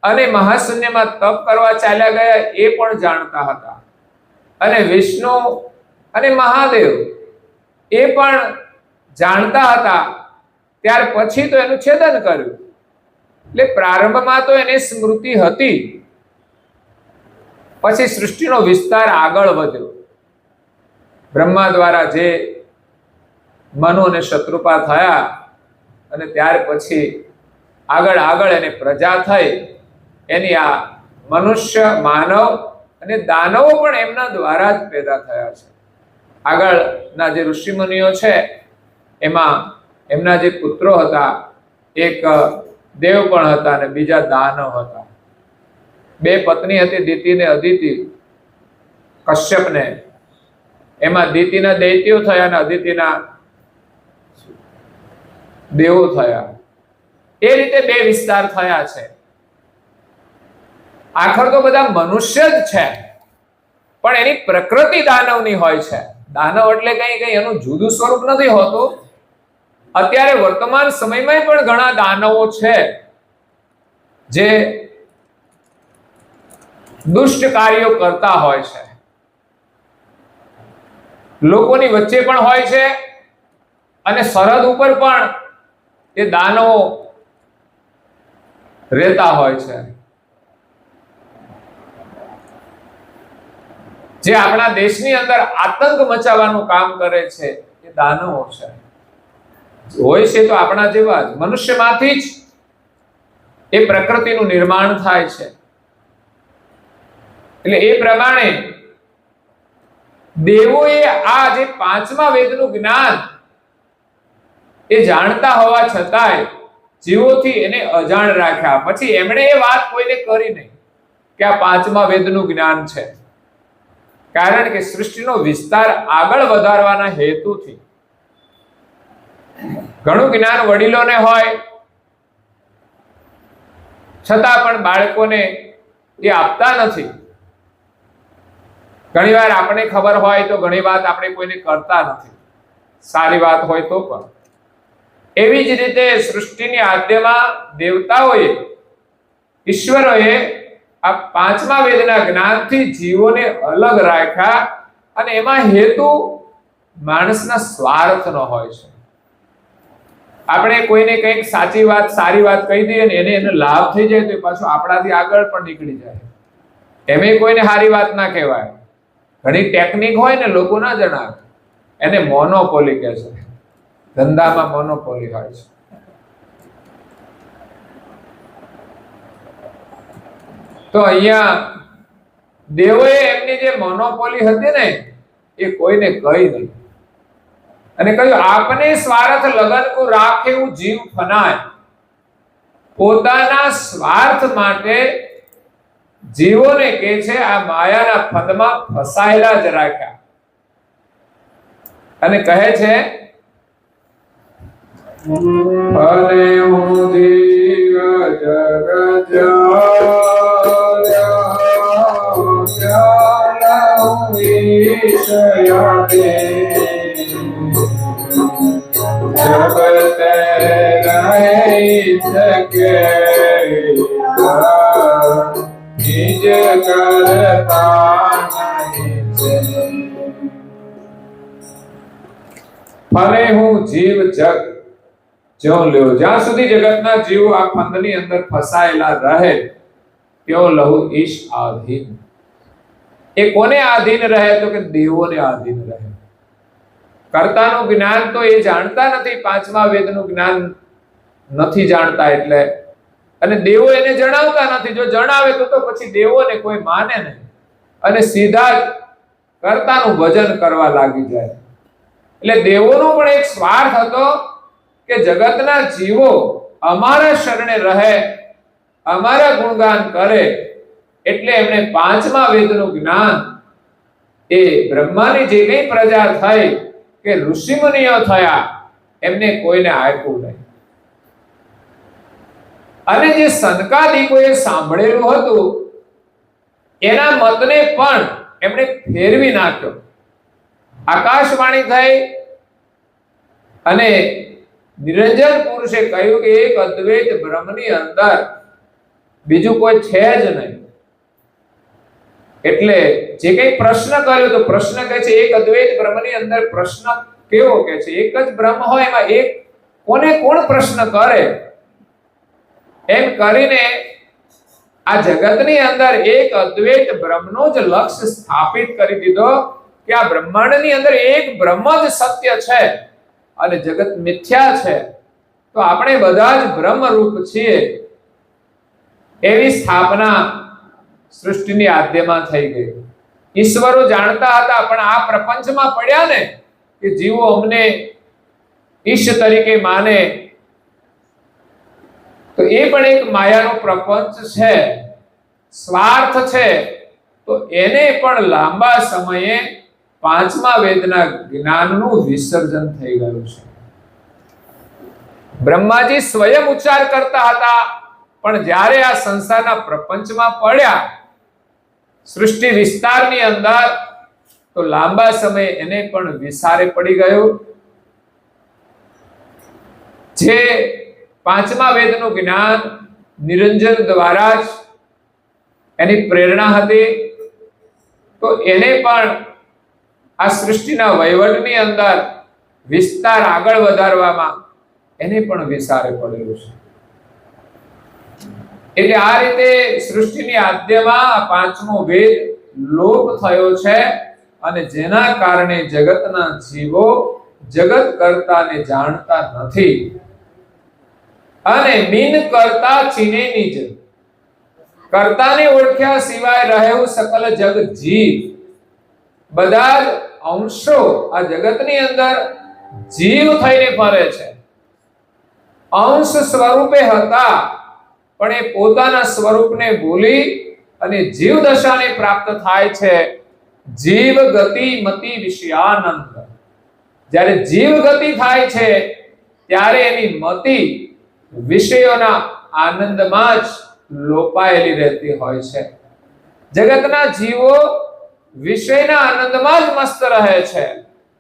અને મહાશૂન્યમાં તપ કરવા ચાલ્યા ગયા, એ પણ જાણતા હતા. અને વિષ્ણુ અને મહાદેવ એ પણ જાણતા હતા. ત્યાર પછી તો એનું છેદન કર્યું. એટલે પ્રારંભમાં તો એને સ્મૃતિ હતી, પછી સૃષ્ટિનો વિસ્તાર આગળ વધ્યો. બ્રહ્મા દ્વારા જે મનુ અને શત્રુપા થયા અને ત્યાર પછી આગળ આગળ એને પ્રજા થઈ. એની આ મનુષ્ય, માનવ અને દાનવો પણ એમના દ્વારા જ પેદા થયા છે. આગળના જે ઋષિમુનિઓ છે એમાં એમના જે પુત્રો હતા, એક દેવ પણ હતા અને બીજા દાનવ હતા. બે પત્ની હતી, દિતિ ને અદિતિ. કશ્યપને એમાં દિતિના દૈત્યો થયા અને અદિતિના દેવો થયા. એ રીતે બે વિસ્તાર થયા છે. આખર તો બધા મનુષ્ય જ છે, પણ એની પ્રકૃતિ દાનવની હોય છે. દાનવ એટલે કઈ એનું જુદું સ્વરૂપ નથી હોતું. અત્યારે વર્તમાન સમયમાં પણ ઘણા દાનવો છે જે દુષ્ટ કાર્યો કરતા હોય છે, લોકોની વચ્ચે પણ હોય છે અને સરહદ ઉપર પણ એ દાનવો રહેતા હોય છે. જે આપણા દેશની અંદર આતંક મચાવવાનું કામ કરે છે એ દાનવો છે. હોય છે તો આપણા જેવા જ મનુષ્યમાંથી જ એ પ્રકૃતિનું નિર્માણ થાય છે. એટલે એ પ્રમાણે દેવોએ આ જે પાંચમા વેદનું જ્ઞાન એ જાણતા હોવા છતાંય જીવોથી એને અજાણ રાખ્યા. પછી એમણે એ વાત કોઈને કરી નહીં કે આ પાંચમા વેદનું જ્ઞાન છે, કારણ કે સૃષ્ટિનો વિસ્તાર આગળ વધારવાના હેતુથી ઘણું જ્ઞાન વડીલોને હોય છતાં પણ બાળકોને એ આપતા નથી. ઘણીવાર આપણે ખબર હોય તો ઘણી વાત આપણે કોઈને કરતા નથી, સારી વાત હોય તો પણ. એવી જ રીતે સૃષ્ટિની આદ્યમાં દેવતાઓએ, ઈશ્વરોએ આ પાંચમા વેદના જ્ઞાનથી જીવોને અલગ રાખ્યા અને એમાં હેતુ માણસના સ્વાર્થનો હોય છે. આપણે કોઈને કંઈક સાચી વાત, સારી વાત કહી દઈએ ને એને લાભ થઈ જાય તો પાછું આપણાથી આગળ પણ નીકળી જાય. એમે કોઈને સારી વાત ના કહેવાય. ઘણી ટેકનિક હોય ને લોકો ના જણાવે, એને મોનોપોલી કહે છે. ધંધામાં મોનોપોલી હોય છે. તો અહીંયા દેવોએ એમની જે મોનોપોલી હતી ને એ કોઈને કહી નહીં અને કહ્યું, આપને સ્વાર્થ લગન કો રાખે હું જીવ ફનાય. પોતાના સ્વાર્થ માટે જીવોને કે છે આ માયાના ફંદમાં ફસાયેલા જ રાખ્યા. અને કહે છે, ભલે હું જીવ જગત ફરે હું જીવ જગ જ્યો લ્યો. જ્યાં સુધી જગતના જીવો આ ફંદની અંદર ફસાયેલા રહે ત્યો લહુ ઈશ આધીન. એ કોને આધીન રહે તો કે દેવોને આધીન રહે. કર્તાનું જ્ઞાન તો એ જાણતા નથી, પાંચમા વેદનું જ્ઞાન નથી જાણતા એટલે. અને દેવો એને જણાવતા નથી. જો જણાવે તો પછી દેવોને કોઈ માને નહીં અને સીધા જ કર્તાનું ભજન કરવા લાગી જાય. એટલે દેવોનો પણ એક સ્વાર્થ હતો કે જગતના જીવો અમારા શરણે રહે, અમારા ગુણગાન કરે. એટલે એમણે પાંચમા વેદનું જ્ઞાન એ બ્રહ્માની જે કઈ પ્રજા થઈ કે ઋષિમુનિઓ થયા એમને કોઈને આપ્યું નહીં. અને જે સનકાદિકોએ સાંભળેલું હતું એના મતને પણ એમણે ફેરવી નાખ્યો. આકાશવાણી થઈ અને નિરંજન પુરુષે કહ્યું કે એક અદ્વૈત બ્રહ્મની અંદર બીજું કોઈ છે જ નહીં. એટલે જે કઈ પ્રશ્ન કર્યો તો પ્રશ્ન કહે છે એક અદ્વૈત બ્રહ્મની અંદર પ્રશ્ન કેવો કે છે એક જ બ્રહ્મ હોય એમાં એક કોને કોણ પ્રશ્ન કરે એમ કરીને આ જગતની અંદર એક અદ્વૈત બ્રહ્મનો જ લક્ષ્ય સ્થાપિત કરી દીધો કે આ બ્રહ્માંડની અંદર એક બ્રહ્મ જ સત્ય છે અને જગત મિથ્યા છે. તો આપણે બધા જ બ્રહ્મ રૂપ છીએ એવી સ્થાપના સૃષ્ટિની આદ્યમાં થઈ ગઈ. ઈશ્વરો જાણતા હતા પણ આ પ્રપંચમાં પડ્યા ને કે જીવો અમને ઈશ તરીકે માને તો એ પણ એક માયાનો પ્રપંચ છે, સ્વાર્થ છે. તો એને પણ લાંબા સમયે પાંચમા વેદના જ્ઞાનનું વિસર્જન થઈ ગયું છે. બ્રહ્માજી સ્વયં ઉચ્ચાર કરતા હતા પણ જ્યારે આ સંસારના પ્રપંચમાં પડ્યા સૃષ્ટિ વિસ્તારની અંદર તો લાંબા સમયે એને પણ વિસારે પડી ગયું. જે પાંચમા વેદનું જ્ઞાન નિરંજન દ્વારા જ એની પ્રેરણા હતી તો એને પણ આ સૃષ્ટિના વહીવટની અંદર વિસ્તાર આગળ વધારવામાં એને પણ વિસારે પડેલું છે. એટલે આ રીતે સૃષ્ટિની આદ્યમાં પાંચમો વેદ લોપ થયો છે અને જેના કારણે જગતના જીવો જગત કર્તાને જાણતા નથી અને બિન કર્તા ચીને નિજ કર્તાને ઓળખ્યા સિવાય રહેવું સકલ જગ જીવ. બધા જ અંશો આ જગતની અંદર જીવ થઈને ફરે છે. અંશ સ્વરૂપે હતા પણ એ પોતાના સ્વરૂપને ભૂલી અને જીવ દશાને પ્રાપ્ત થાય છે. જીવ ગતિ મતિ વિષયાનંદ. જ્યારે જીવ ગતિ થાય છે ત્યારે એની મતિ વિષયોના આનંદમાં જ લોપાયેલી રહેતી હોય છે. જગતના જીવો વિષયના આનંદમાં જ મસ્ત રહે છે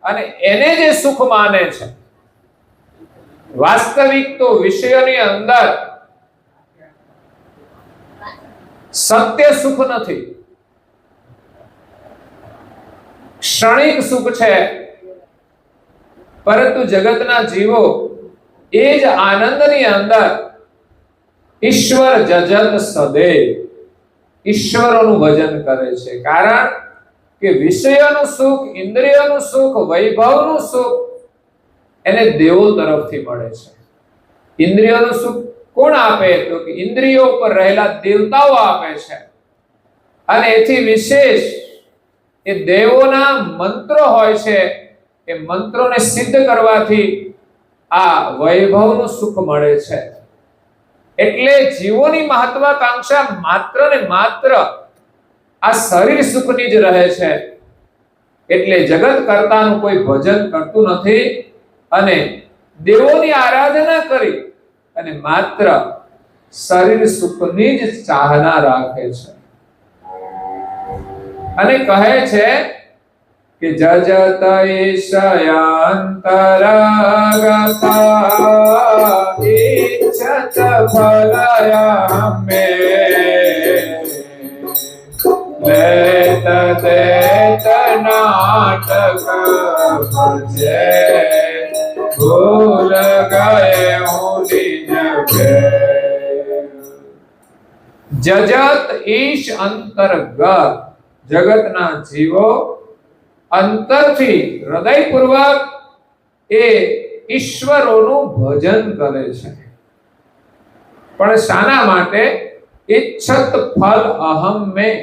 અને એને જે સુખ માને છે. વાસ્તવિક તો વિષયોની અંદર સત્ય સુખ નથી, ક્ષણિક સુખ છે. પરંતુ જગતના જીવો એ જ આનંદની અંદર ઈશ્વર જજત સદૈવ ઈશ્વરોનું ભજન કરે છે. કારણ કે વિષયોનું સુખ, ઇન્દ્રિયોનું સુખ, વૈભવનું સુખ એને દેવો તરફથી મળે છે. ઇન્દ્રિયોનું સુખ કોણ આપે તો કે ઇન્દ્રિયો પર રહેલા દેવતાઓ આપે છે અને એથી વિશેષ એ દેવોના મંત્રો હોય છે. એ મંત્રોને સિદ્ધ કરવાથી આ વૈભવનું સુખ મળે છે. એટલે જીવોની મહત્વાકાંક્ષા માત્ર ને માત્ર આ શરીર સુખની જ રહે છે. એટલે જગત કર્તાનું કોઈ ભજન કરતું નથી અને દેવોની આરાધના કરી અને માત્ર શરીર સુખની જ ચાહના રાખે છે અને કહે છે કે જજત ઈશયાંતરાગતા ઈચ્છત ફલયામે લેત દેત નાટક ભજે ભૂલ ગયે હું નિજ ભેદ. જજત ઈશ અંતર્ગત જગતના જીવો અંતરથી હૃદયપૂર્વક એ ઈશ્વરોનું ભજન કરે છે. પણ શાના માટે? ઈચ્છત ફલ અહમ મેં.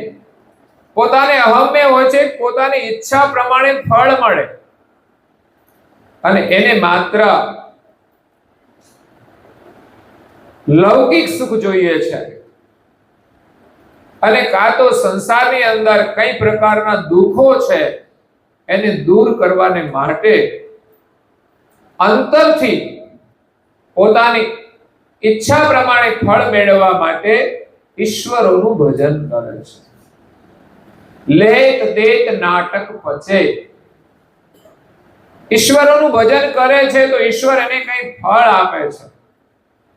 પોતાને અહમ મેં હોય છે, પોતાની ઈચ્છા પ્રમાણે ફળ મળે અને એને માત્ર લૌકિક સુખ જોઈએ છે અને કાં તો સંસારની અંદર કઈ પ્રકારના દુઃખો છે એને દૂર કરવાને માટે અંતરથી પોતાની ઈચ્છા પ્રમાણે ફળ મેળવવા માટે ઈશ્વરોનું ભજન કરે છે. લેત દેત નાટક પચે. ઈશ્વરોનું ભજન કરે છે તો ઈશ્વર એને કંઈ ફળ આપે છે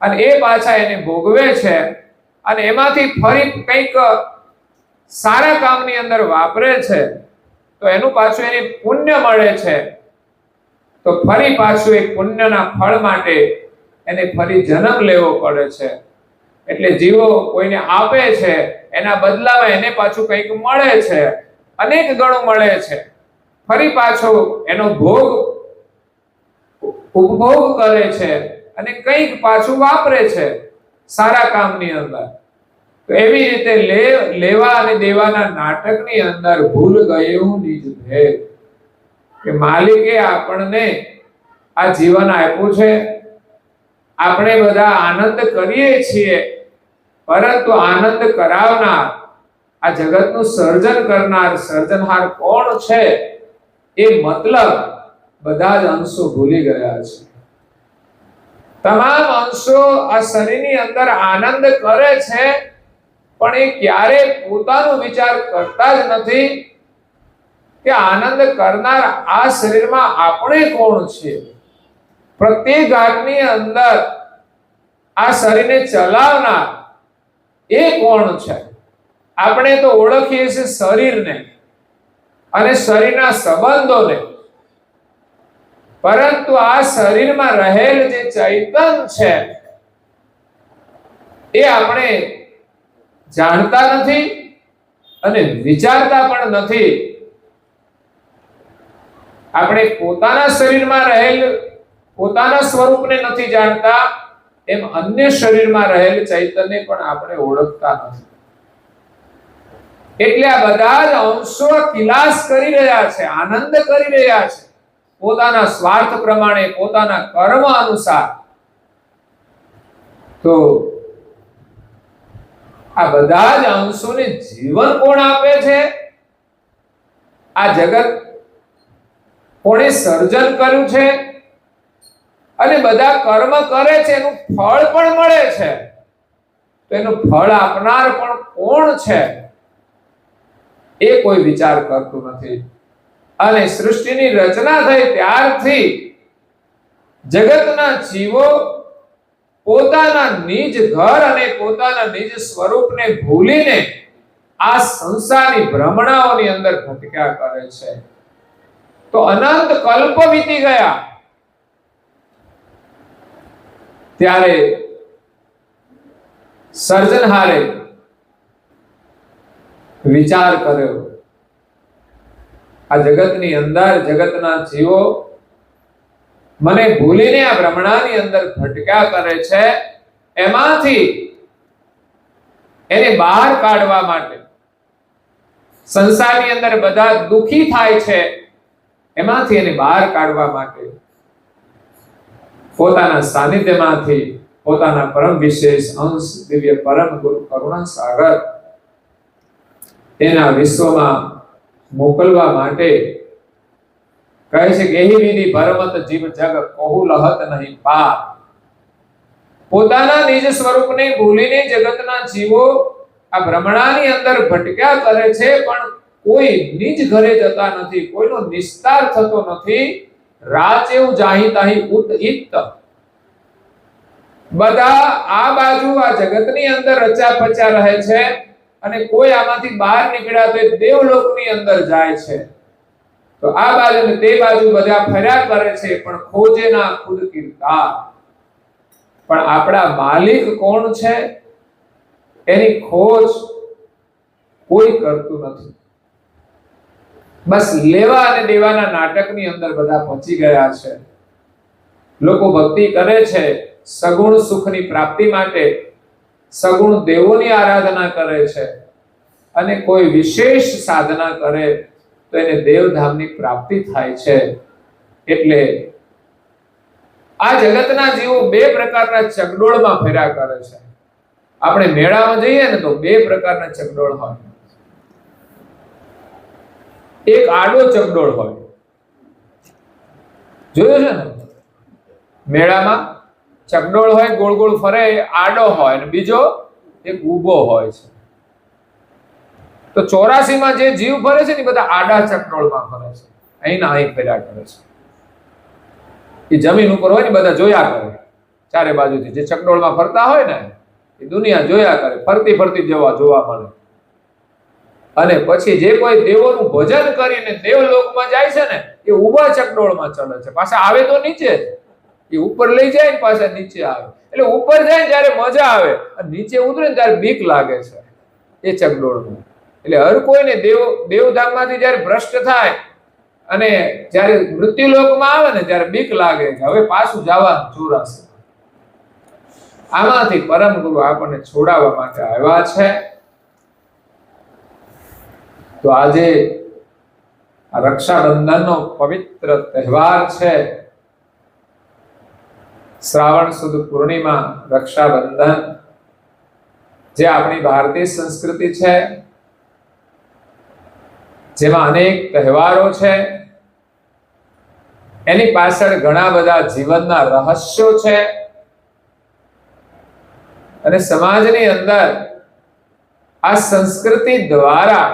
અને એ પાછા એને ભોગવે છે અને એમાંથી ફરી કંઈક સારા કામની અંદર વાપરે છે તો એનું પાછું એને પુણ્ય મળે છે. તો ફરી પાછું એક પુણ્યના ફળ માટે એને ફરી જન્મ લેવો પડે છે. એટલે જીવો કોઈને આપે છે એના બદલામાં એને પાછું કંઈક મળે છે, અનેક ગણું મળે છે. ફરી પાછો એનો ભોગ ઉપભોગ કરે છે અને કંઈક પાછું વાપરે છે સારા કામની અંદર. તો એવી રીતે લેવા અને દેવાના નાટકની અંદર ભૂલ ગયું નિજ ભેદ, કે માલિકે આપણને આ જીવન આપ્યું છે, આપણે બધા આનંદ કરીએ છીએ, પરંતુ આનંદ કરાવનાર, આ જગતનું સર્જન કરનાર સર્જનહાર કોણ છે એ મતલબ બધા જ અંશો ભૂલી ગયા છે. તમામ અંશો આ શરીરની અંદર આનંદ કરે છે પણ એ ક્યારે પોતાનો વિચાર કરતા જ નથી કે આનંદ કરનાર આ શરીરમાં આપણે કોણ છીએ. પ્રત્યેક ઘાટની અંદર આ શરીરને ચલાવનાર એ કોણ છે. આપણે તો ઓળખીએ છીએ શરીરને અને શરીરના સંબંધોને, પરંતુ આ શરીરમાં રહેલ જે ચૈતન છે એ આપણે જાણતા નથી અને વિચારતા પણ નથી. આપણે પોતાના શરીરમાં રહેલ પોતાના સ્વરૂપને નથી જાણતા, એમ અન્ય શરીરમાં રહેલ ચૈતન્યને પણ આપણે ઓળખતા નથી. એટલે આ બધા જ અંશો કિલાસ કરી રહ્યા છે, આનંદ કરી રહ્યા છે પોતાના સ્વાર્થ પ્રમાણે, પોતાના કર્મ અનુસાર. તો આ બધા જ અંશોને જીવન કોણ આપે છે? આ જગત કોણે સર્જન કર્યું છે અને બધા કર્મ કરે છે, એનું ફળ પણ મળે છે. તો એનું ફળ આપનાર પણ કોણ છે એ કોઈ વિચાર કરતું નથી. અને સૃષ્ટિની રચના થઈ ત્યારથી જગતના જીવો પોતાના નિજ ઘર અને પોતાના નિજ સ્વરૂપને ભૂલીને આ સંસારની ભ્રમણાઓની અંદર ભટક્યા કરે છે. તો અનંત કલ્પ વીતી ગયા ત્યારે સર્જનહારે વિચાર કર્યો, આ જગતની અંદર જગતના જીવો મને ભૂલીને આ ભ્રમણાની અંદર ભટક્યા કરે છે, એમાંથી એને બહાર કાઢવા માટે, સંસારની અંદર બધા દુખી થાય છે એમાંથી એને બહાર કાઢવા માટે પોતાના સાનિધ્યમાંથી પોતાના પરમ વિશેષ અંશ દિવ્ય પરમ ગુરુ કરુણા સાગર એના વિશ્વમાં મોકલવા માટે કહે છે કે એહી વિધિ ભરમત જીવ જગ કહુ લહત નહીં પાર. પોતાના નિજ સ્વરૂપને ભૂલીને જગતના જીવો આ ભ્રમણાની અંદર ભટક્યા કરે છે, પણ કોઈ નિજ ઘરે જતા નથી, કોઈનો નિસ્તાર થતો નથી. રાચેવું જાહી તાહી ઉત ઇત્ત. બધા આ બાજુ આ જગતની અંદર રચા પચા રહે છે અને કોઈ આમાંથી બહાર નીકળ્યા તો દેવલોકની અંદર જાય છે. તો આ બાજુ ને તે બાજુ બધા ફર્યા કરે છે, પણ ખોજે ના ખુદ કીર્તાર. પણ આપણા માલિક કોણ છે એની ખોજ કોઈ કરતું નથી. બસ લેવા અને દેવાના નાટકની અંદર બધા પહોંચી ગયા છે. લોકો ભક્તિ કરે છે સગુણ સુખની પ્રાપ્તિ માટે, સગુણ દેવોની આરાધના કરે છે અને કોઈ વિશેષ સાધના કરે તો એને દેવધામની પ્રાપ્તિ થાય છે. એટલે આ જગતના જીવો બે પ્રકારના ચકડોળમાં ફેર્યા કરે છે. આપણે મેળામાં જઈએ ને તો બે પ્રકારના ચકડોળ હોય. એક આડો ચકડોળ હોય, જોયું છે ને? મેળામાં ચકડોળ હોય ગોળ ગોળ ફરે એ આડો હોય અને બીજો એક ઊભો હોય છે. તો 84 માં જે જીવ ફરે છે ને બધા આડા ચકડોળમાં ફરે છે, અહીંના અહીં ફેર્યા કરે છે. એ જમીન ઉપર હોય ને બધા જોયા કરે ચારે બાજુથી, જે ચકડોળમાં ફરતા હોય ને એ દુનિયા જોયા કરે, ફરતી ફરતી જોવા મળે. અને પછી જે કોઈ દેવોનું ભજન કરીને દેવલોકમાં જાય છે ને એ ઊભા ચકડોળમાં ચડે છે, પાછા આવે તો નીચે જ. એ ઉપર લઈ જાય ને પાછા નીચે આવે. એટલે ઉપર જાય ત્યારે મજા આવે અને નીચે ઉતરે ને ત્યારે બીક લાગે છે એ ચકડોળનું. એટલે હર કોઈને દેવધામમાંથી જ્યારે ભ્રષ્ટ થાય અને જ્યારે મૃત્યુલોકમાં આવે ને ત્યારે બીક લાગે કે હવે પાછું જવાનું 84. આમાંથી પરમ ગુરુ આપણને છોડાવવા માટે આવ્યા છે. તો આજે આ રક્ષાબંધનનો પવિત્ર તહેવાર છે. શ્રાવણ સુદ પૂર્ણિમા, રક્ષાબંધન, જે આપણી ભારતીય સંસ્કૃતિ છે, જેમાં અનેક તહેવારો છે. એની પાછળ ઘણા બધા જીવનના રહસ્યો છે અને સમાજની અંદર આ સંસ્કૃતિ દ્વારા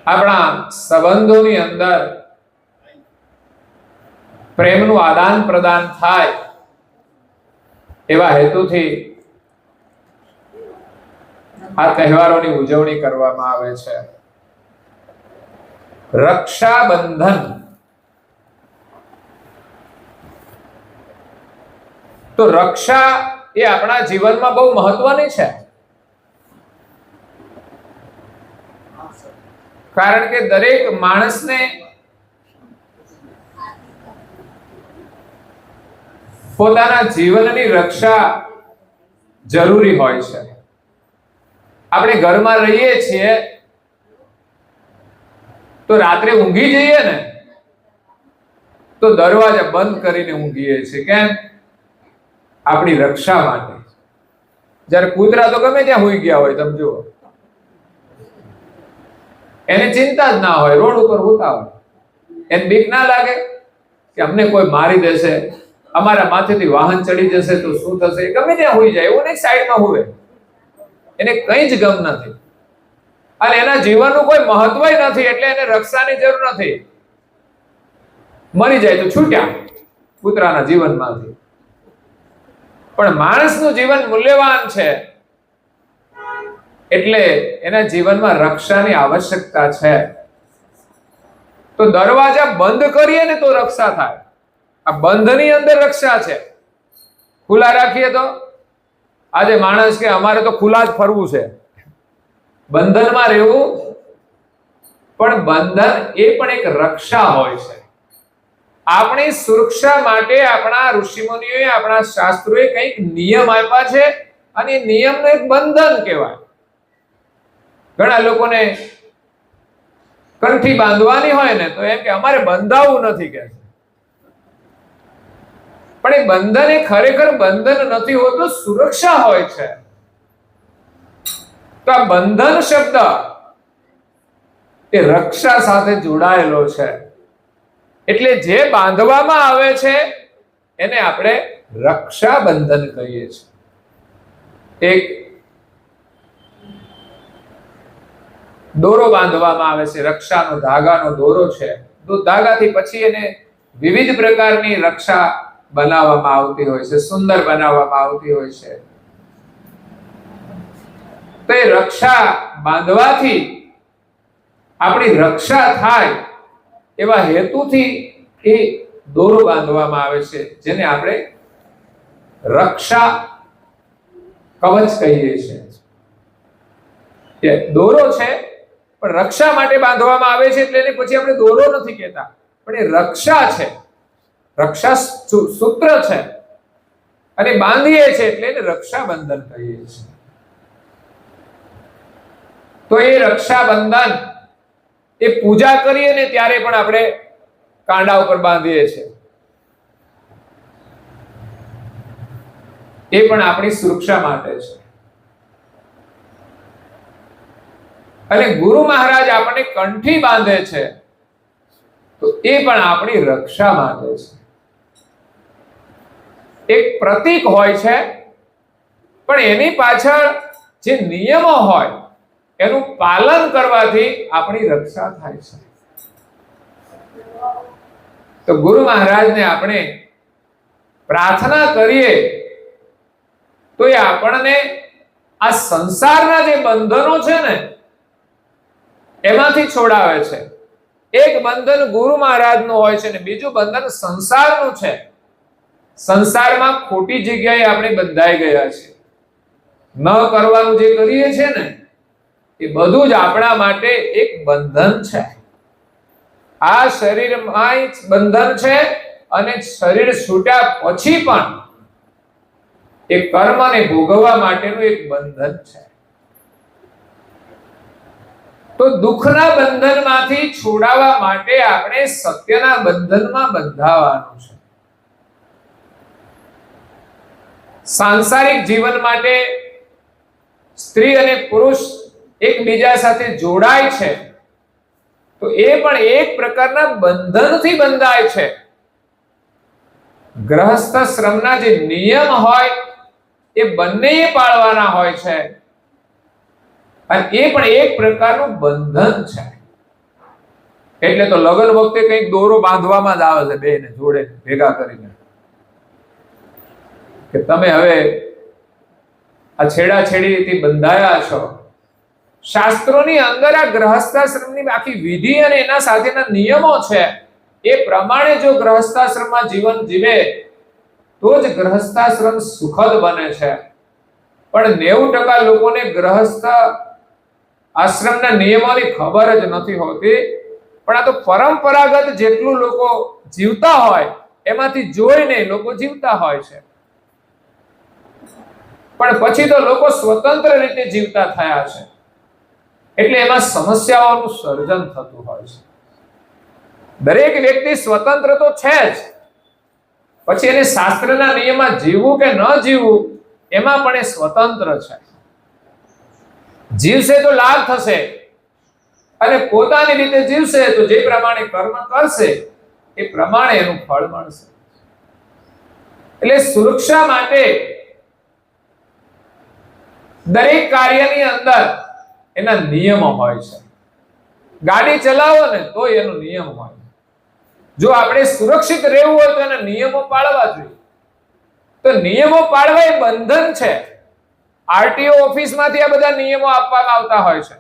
આપણા સંબંધોની અંદર પ્રેમનું આદાન પ્રદાન થાય એવા હેતુથી આ તહેવારોની ઉજવણી કરવામાં આવે છે. રક્ષાબંધન તો રક્ષા એ આપણા જીવનમાં બહુ મહત્વની છે. કારણ કે દરેક માણસને પોતાના જીવનની રક્ષા જરૂરી હોય છે. આપણે ઘરમાં રહીએ છીએ તો રાત્રે ઊંઘી જઈએ ને તો દરવાજા બંધ કરીને ઊંઘીએ છીએ. કેમ? આપણી રક્ષા માટે. જ્યારે કૂતરા તો ગમે ત્યાં હોઈ ગયા હોય, તમે જુઓ, એને ચિંતા જ ના હોય, રોડ ઉપર હોતા હોય, એને બીક ના લાગે કે અમને કોઈ મારી દેશે, અમારા માથેથી વાહન ચડી જશે તો શું થશે. ગમે ત્યાં હોઈ જાય, એવું નહીં સાઈડમાં હોય, એને કઈ જ ગમ નથી અને એના જીવનનું કોઈ મહત્વ નથી, એટલે એને રક્ષાની જરૂર નથી. મરી જાય તો છૂટ્યા કૂતરાના જીવનમાંથી. પણ માણસનું જીવન મૂલ્યવાન છે એટલે એના જીવનમાં રક્ષાની આવશ્યકતા છે. તો દરવાજા બંધ કરીએ ને તો રક્ષા થાય. આ બંધની અંદર રક્ષા છે. ખુલ્લા રાખીએ તો આજે માણસ કે અમારે તો ખુલ્લા જ ફરવું છે, બંધનમાં રહેવું, પણ બંધન એ પણ એક રક્ષા હોય છે. આપણી સુરક્ષા માટે આપણા ઋષિમુનિઓએ, આપણા શાસ્ત્રોએ કંઈક નિયમ આપ્યા છે અને એ નિયમનો એક બંધન કહેવાય. ઘણા લોકોને કંઠી બાંધવાની હોય ને તો એમ કે અમારે બંધાવવું નથી કે, પણ એ બંધન એ ખરેખર બંધન નથી હોતું, સુરક્ષા હોય છે. તો આ બંધન શબ્દ એ રક્ષા સાથે જોડાયેલો છે. એટલે જે બાંધવામાં આવે છે એને આપણે રક્ષાબંધન કહીએ છીએ. એક દોરો બાંધવામાં આવે છે, રક્ષાનો ધાગાનો દોરો છે. તો ધાગાથી પછી એને વિવિધ પ્રકારની રક્ષા બનાવવામાં આવતી હોય છે, સુંદર બનાવવામાં આવતી હોય છે. તો એ રક્ષા બાંધવાથી આપણી રક્ષા થાય એવા હેતુથી એ દોરો બાંધવામાં આવે છે, જેને આપણે રક્ષા કવચ કહીએ છીએ. એ દોરો છે પણ રક્ષા માટે બાંધવામાં આવે છે, એટલે એને પછી આપણે દોરો નથી કહેતા, પણ એ રક્ષા છે, રક્ષા સૂત્ર છે અને બાંધીએ છે એટલે એને રક્ષાબંધન કહીએ છીએ. તો એ રક્ષાબંધન એ પૂજા કરીએ ને ત્યારે પણ આપણે કાંડા ઉપર બાંધીએ છીએ. એ પણ આપણી સુરક્ષા માટે છે. અને ગુરુ મહારાજ આપણને કંઠી બાંધે છે તો એ પણ આપણી રક્ષા માટે છે. એક પ્રતીક હોય છે, પણ એની પાછળ જે નિયમો હોય એનું પાલન કરવાથી આપણી રક્ષા થાય છે. તો ગુરુ મહારાજને આપણે પ્રાર્થના કરીએ તો એ આપણને આ સંસારના જે બંધનો છે ને એમાંથી છોડાવે છે. એક બંધન ગુરુ મહારાજનું હોય છે ને બીજું બંધન સંસારનું છે. સંસારમાં ખોટી જગ્યાએ આપણે બંધાઈ ગયા છે. ન કરવાનું જે કરીએ છે ને એ બધું જ આપણા માટે એક બંધન છે. આ શરીરમાં જ બંધન છે અને શરીર છૂટ્યા પછી પણ એ કર્મને ભોગવવા માટેનું એક બંધન છે. તો દુઃખના બંધનમાંથી છોડાવવા માટે આપણે સત્યના બંધનમાં બંધાવાનું છે. સાંસારિક જીવન માટે સ્ત્રી અને પુરુષ એકબીજા સાથે જોડાય છે તો એ પણ એક પ્રકારના બંધનથી બંધાય છે. ગૃહસ્થ શ્રમના જે નિયમ હોય એ બંને પાળવાના હોય છે અને એ પણ એક પ્રકારનું બંધન છે. એટલે તો લગ્ન વખતે કંઈક દોરો બાંધવામાં જ આવે છે બેને જોડે ભેગા કરીને કે તમે હવે આ છેડાછેડીથી બંધાયા છો. શાસ્ત્રોની અંદર આ ગૃહસ્થાશ્રમની આખી વિધિ અને એના સાથેના નિયમો છે. એ પ્રમાણે જો ગૃહસ્થાશ્રમમાં જીવન જીવે તો જ ગૃહસ્થાશ્રમ સુખદ બને છે. પણ 90% લોકોને ગૃહસ્થ આશ્રમના નિયમોની ખબર જ નથી હોતી. પણ આ તો પરંપરાગત જેટલું લોકો જીવતા હોય એમાંથી જોઈને લોકો જીવતા હોય છે. પણ પછી તો લોકો સ્વતંત્ર રીતે જીવતા થયા છે એટલે એમાં સમસ્યાઓનું સર્જન થતું હોય છે. દરેક વ્યક્તિ સ્વતંત્ર તો છે જ, પછી એને શાસ્ત્રના નિયમમાં જીવવું કે ન જીવવું એમાં પણ એ સ્વતંત્ર છે. જીવશે તો લાભ થશે અને પોતાની રીતે જીવશે તો જે પ્રમાણે કર્મ કરશે એ પ્રમાણે એનું ફળ મળશે. એટલે સુરક્ષા માટે દરેક કાર્યની અંદર એના નિયમો હોય છે. ગાડી ચલાવો ને તો એનો નિયમ હોય. જો આપણે સુરક્ષિત રહેવું હોય તો એના નિયમો પાળવા જોઈએ. તો નિયમો પાળવા એ બંધન છે. આરટીઓ ઓફિસમાંથી આ બધા નિયમો આપવામાં આવતા હોય છે.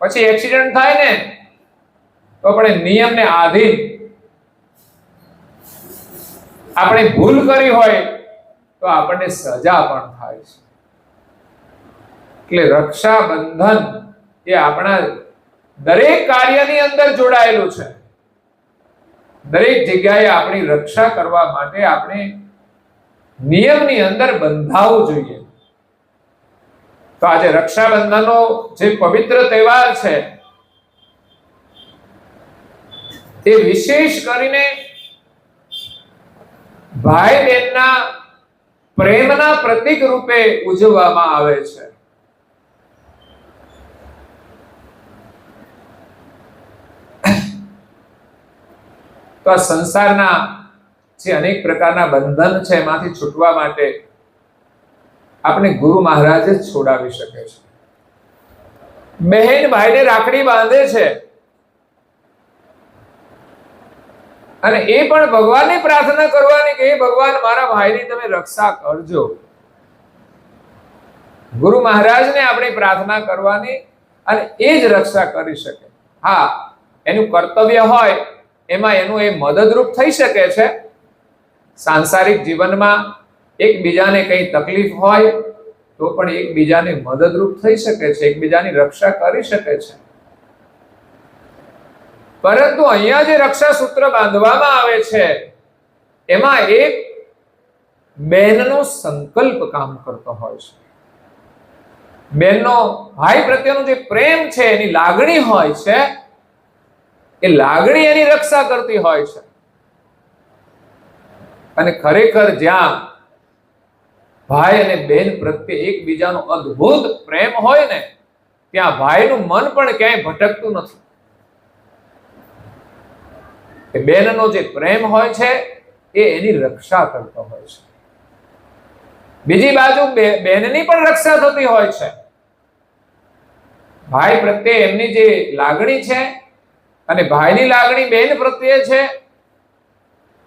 પછી એક્સિડન્ટ થાય ને તો આપણે નિયમને આધીન આપણે ભૂલ કરી હોય તો આપણને સજા પણ થાય છે. એટલે રક્ષાબંધન એ આપણા દરેક કાર્યની અંદર જોડાયેલું છે. દરેક જગ્યાએ આપણી રક્ષા કરવા માટે આપણે નિયમની અંદર બંધાવવું જોઈએ. તો આજે રક્ષાબંધનનો જે પવિત્ર તહેવાર છે એ વિશેષ કરીને ભાઈ બહેનના પ્રેમના પ્રતીક રૂપે ઉજવવામાં આવે છે. તો આ સંસારના જે અનેક પ્રકારના બંધન છે એમાંથી છૂટવા માટે આપણે ગુરુ મહારાજ જ છોડાવી શકે છે. બહેન ભાઈને રાખડી બાંધે છે અને એ પણ ભગવાનની પ્રાર્થના કરવાની કે હે ભગવાન મારા ભાઈની તમે રક્ષા કરજો. ગુરુ મહારાજને આપણે પ્રાર્થના કરવાની અને એ જ રક્ષા કરી શકે. હા, એનું કર્તવ્ય હોય એમાં એનું એ મદદરૂપ થઈ શકે છે. સાંસારિક જીવનમાં એકબીજાને કઈ તકલીફ હોય તો પણ એકબીજાને મદદરૂપ થઈ શકે છે, એકબીજાની રક્ષા કરી શકે છે. પરંતુ અહીંયા જે રક્ષા સૂત્ર બાંધવામાં આવે છે એમાં એક બેનનો સંકલ્પ કામ કરતો હોય છે. બેનનો ભાઈ પ્રત્યેનો જે પ્રેમ છે, એની લાગણી હોય છે, એ લાગણી એની રક્ષા કરતી હોય છે. અને ખરેખર જ્યાં ભાઈ અને બેન પ્રત્યે એકબીજાનો અદ્ભુત પ્રેમ હોય ને ત્યાં ભાઈનું મન પણ ક્યાંય ભટકતું નથી. બેનનો જે પ્રેમ હોય છે એ એની રક્ષા કરતો હોય છે. બીજી બાજુ બેનની પણ રક્ષા થતી હોય છે. ભાઈ પ્રત્યે એમની જે લાગણી છે અને ભાઈની લાગણી બેન પ્રત્યે છે,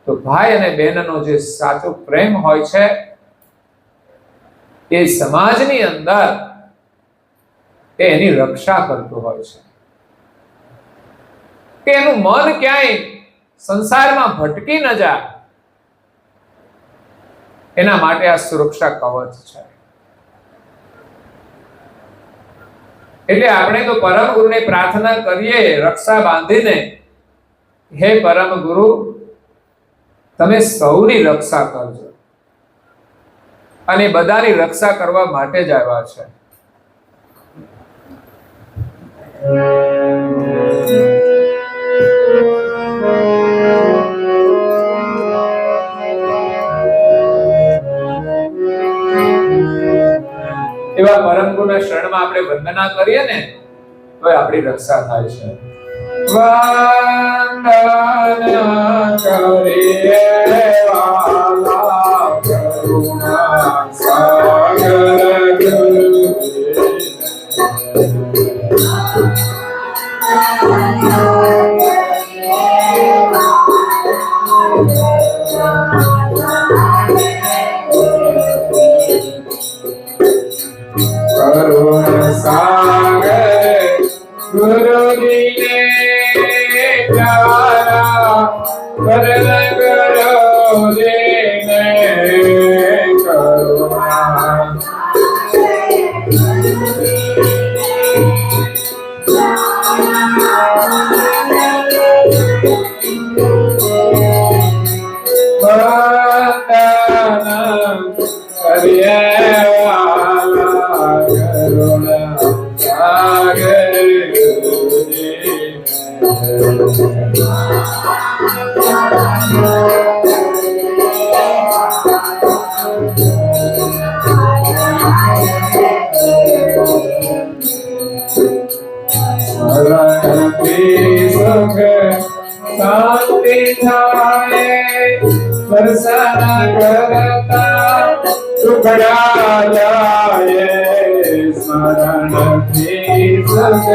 તો ભાઈ અને બહેનનો જે સાચો પ્રેમ હોય છે એ સમાજની અંદર એની રક્ષા કરતું હોય છે કે એનું મન ક્યાંય સંસારમાં ભટકી ન જાય, એના માટે આ સુરક્ષા કવચ છે. એટલે આપણે તો પરમ ગુરુને પ્રાર્થના કરીએ રક્ષા બાંધીને, હે પરમ ગુરુ તમે સૌની રક્ષા કરજો, અને બધાની રક્ષા કરવા માટે જ આવ્યા છે. એવા પરમ ગુરુના શરણમાં આપણે વંદના કરીએ ને તો આપણી રક્ષા થાય છે. વંદના કરીએ વાલા કરુણા સાગર ગુરુ, કરુણા સાગર ગુરુજીને પ્યારા વરણ ગુરુજીને કરુણા શાંતિ થાય વરસાદ કરતા ટુકડા જાય, સ્મરણથી સુખ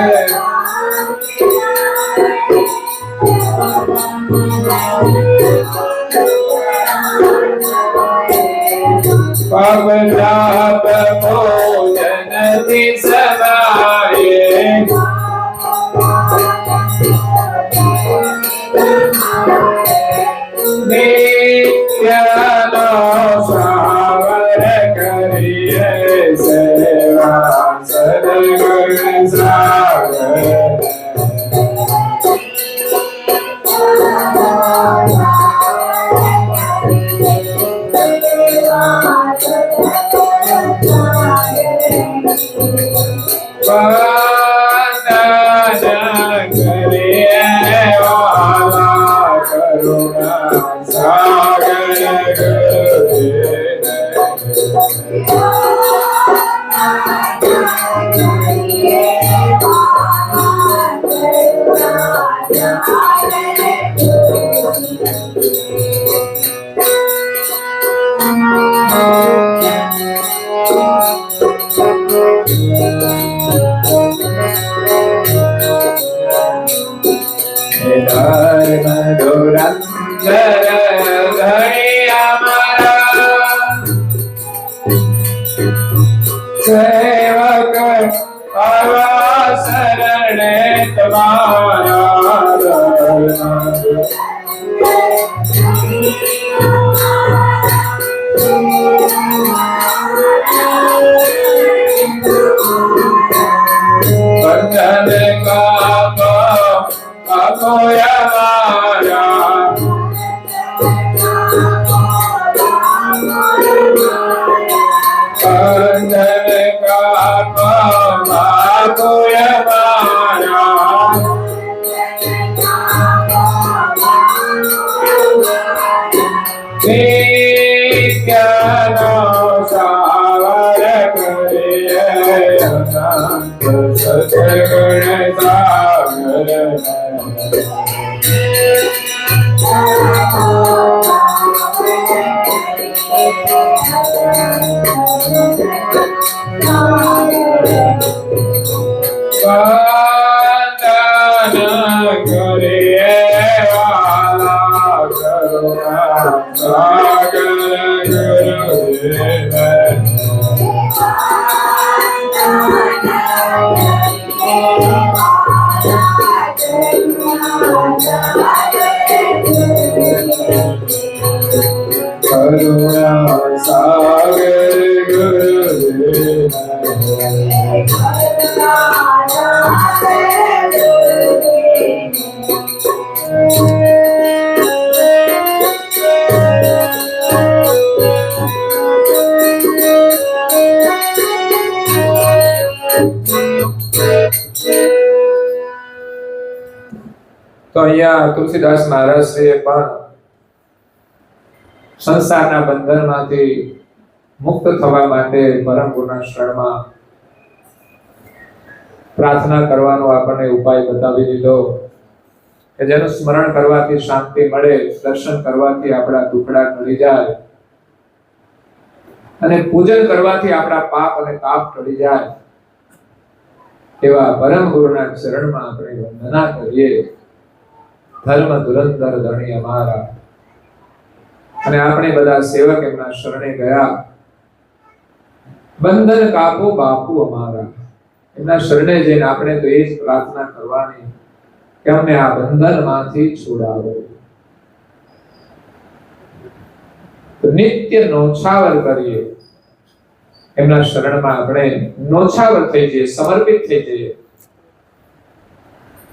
પવનાપ ભોજનથી સમાયે, નિત્યનો સાવર કરીએ સેવા સદગુરુ સાગર. વંદના કરીએ વાલા કરુણા સાગર ગુરુજીને, ધર્મ ધુરંધર ધણિયા મારા, સેવક આવા શરણે તમારા. બંધન કાપો મારા, બંધન કાપો મારા, નિત્યનો સાવર કરીએ સદગુણ સાગર. વંદન કરીએ વાલા કરુણા સાગર ગુરુદેવ કરુણા સાગર ગુરુદેવ તો અહીંયા તુલસીદાસ મહારાજશ્રીએ પણ સંસારના બંધનમાંથી મુક્ત થવા માટે પરમ ગુરુના શરણમાં પ્રાર્થના કરવાનો આપણને ઉપાય બતાવી દીધો કે જેનું સ્મરણ કરવાથી શાંતિ મળે, દર્શન કરવાથી આપણા દુખડા ટળી જાય અને પૂજન કરવાથી આપણા પાપ અને તાપ ટળી જાય. એવા પરમ ગુરુના ચરણમાં આપણે વંદના કરીએ. ધર્મ ધુરંધર ધણી અમારા, અને આપણે બધા સેવક એમના શરણે ગયા. બંધન કાપો બાપુ અમારા, એમના શરણે જઈને આપણે તો એ જ પ્રાર્થના કરવાની કે અમને આ બંધનમાંથી છોડાવો. તો નિત્ય નોછાવર કરીએ, એમના શરણમાં આપણે નોછાવર થઈ જઈએ, સમર્પિત થઈ જઈએ.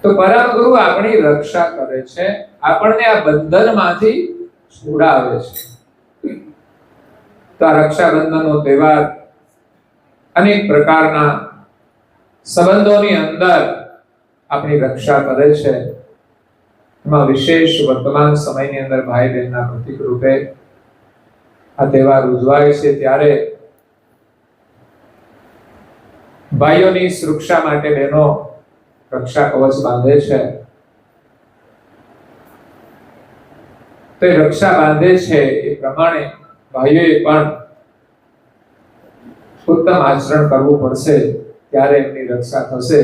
તો પરમ ગુરુ આપણી રક્ષા કરે છે, આપણને આ બંધનમાંથી છોડાવે છે. તો આ રક્ષાબંધનનો તહેવાર અનેક પ્રકારના સંબંધોની અંદર આપણી રક્ષા કરે છે. એમાં વિશેષ વર્તમાન સમયની અંદર ભાઈ બહેનના પ્રતીક રૂપે આ તહેવાર ઉજવાય છે. ત્યારે ભાઈઓની સુરક્ષા માટે બહેનો રક્ષા કવચ બાંધે છે. તો એ રક્ષા બાંધે છે એ પ્રમાણે ભાઈઓએ પણ ઉત્તમ આચરણ કરવું પડશે, ત્યારે એમની રક્ષા થશે.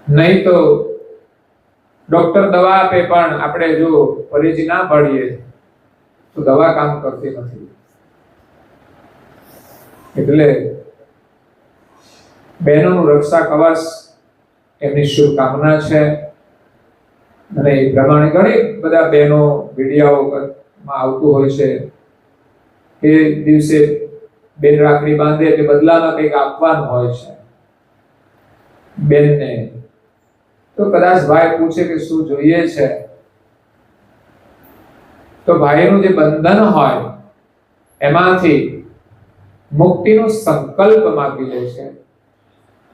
નહીં તો ડોક્ટર દવા આપે પણ આપણે જો પરેજી ના પાડીએ તો દવા કામ કરતી નથી. એટલે બહેનોનું રક્ષા કવચ એમની શુભકામના છે. અને એ પ્રમાણે ઘણી બધા બહેનો વિડીયાઓમાં આવતું હોય છે એ દિવસે બેન રાખડી બાંધે એટલે બદલામાં કંઈક આપવાનું હોય છે બેનને. તો કદાચ ભાઈ પૂછે કે શું જોઈએ છે, તો ભાઈનું જે બંધન હોય એમાંથી મુક્તિનો સંકલ્પ માંગી લે છે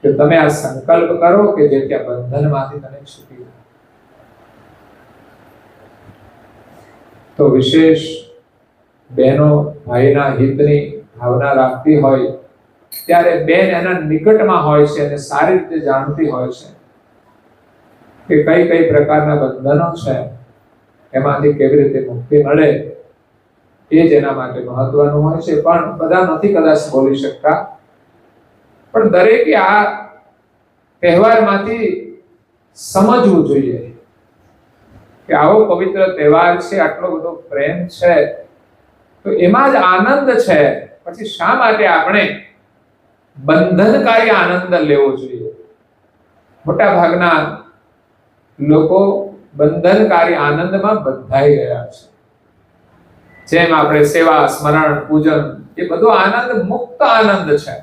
કે તમે આ સંકલ્પ કરો કે જેથી આ બંધનમાંથી તમે છૂટી જાઓ. તો વિશેષ બહેનો ભાઈના હિતની ભાવના રાખતી હોય ત્યારે બેન એના નિકટમાં હોય છે અને સારી રીતે જાણતી હોય છે કે કઈ કઈ પ્રકારના બંધનો છે, એમાંથી કેવી રીતે મુક્તિ મળે, એ જ એના માટે મહત્વનું હોય છે. પણ બધા નથી કદાચ બોલી શકતા, પણ દરેકે આ તહેવારમાંથી સમજવું જોઈએ કે આવો પવિત્ર તહેવાર છે, આટલો બધો પ્રેમ છે, તો એમાં જ આનંદ છે. પછી શા માટે આપણે બંધનકારી આનંદ લેવો જોઈએ? મોટા ભાગના લોકો બંધનકારી આનંદમાં બંધાઈ ગયા છે. જેમ આપણે સેવા, સ્મરણ, પૂજન, એ બધો આનંદ મુક્ત આનંદ છે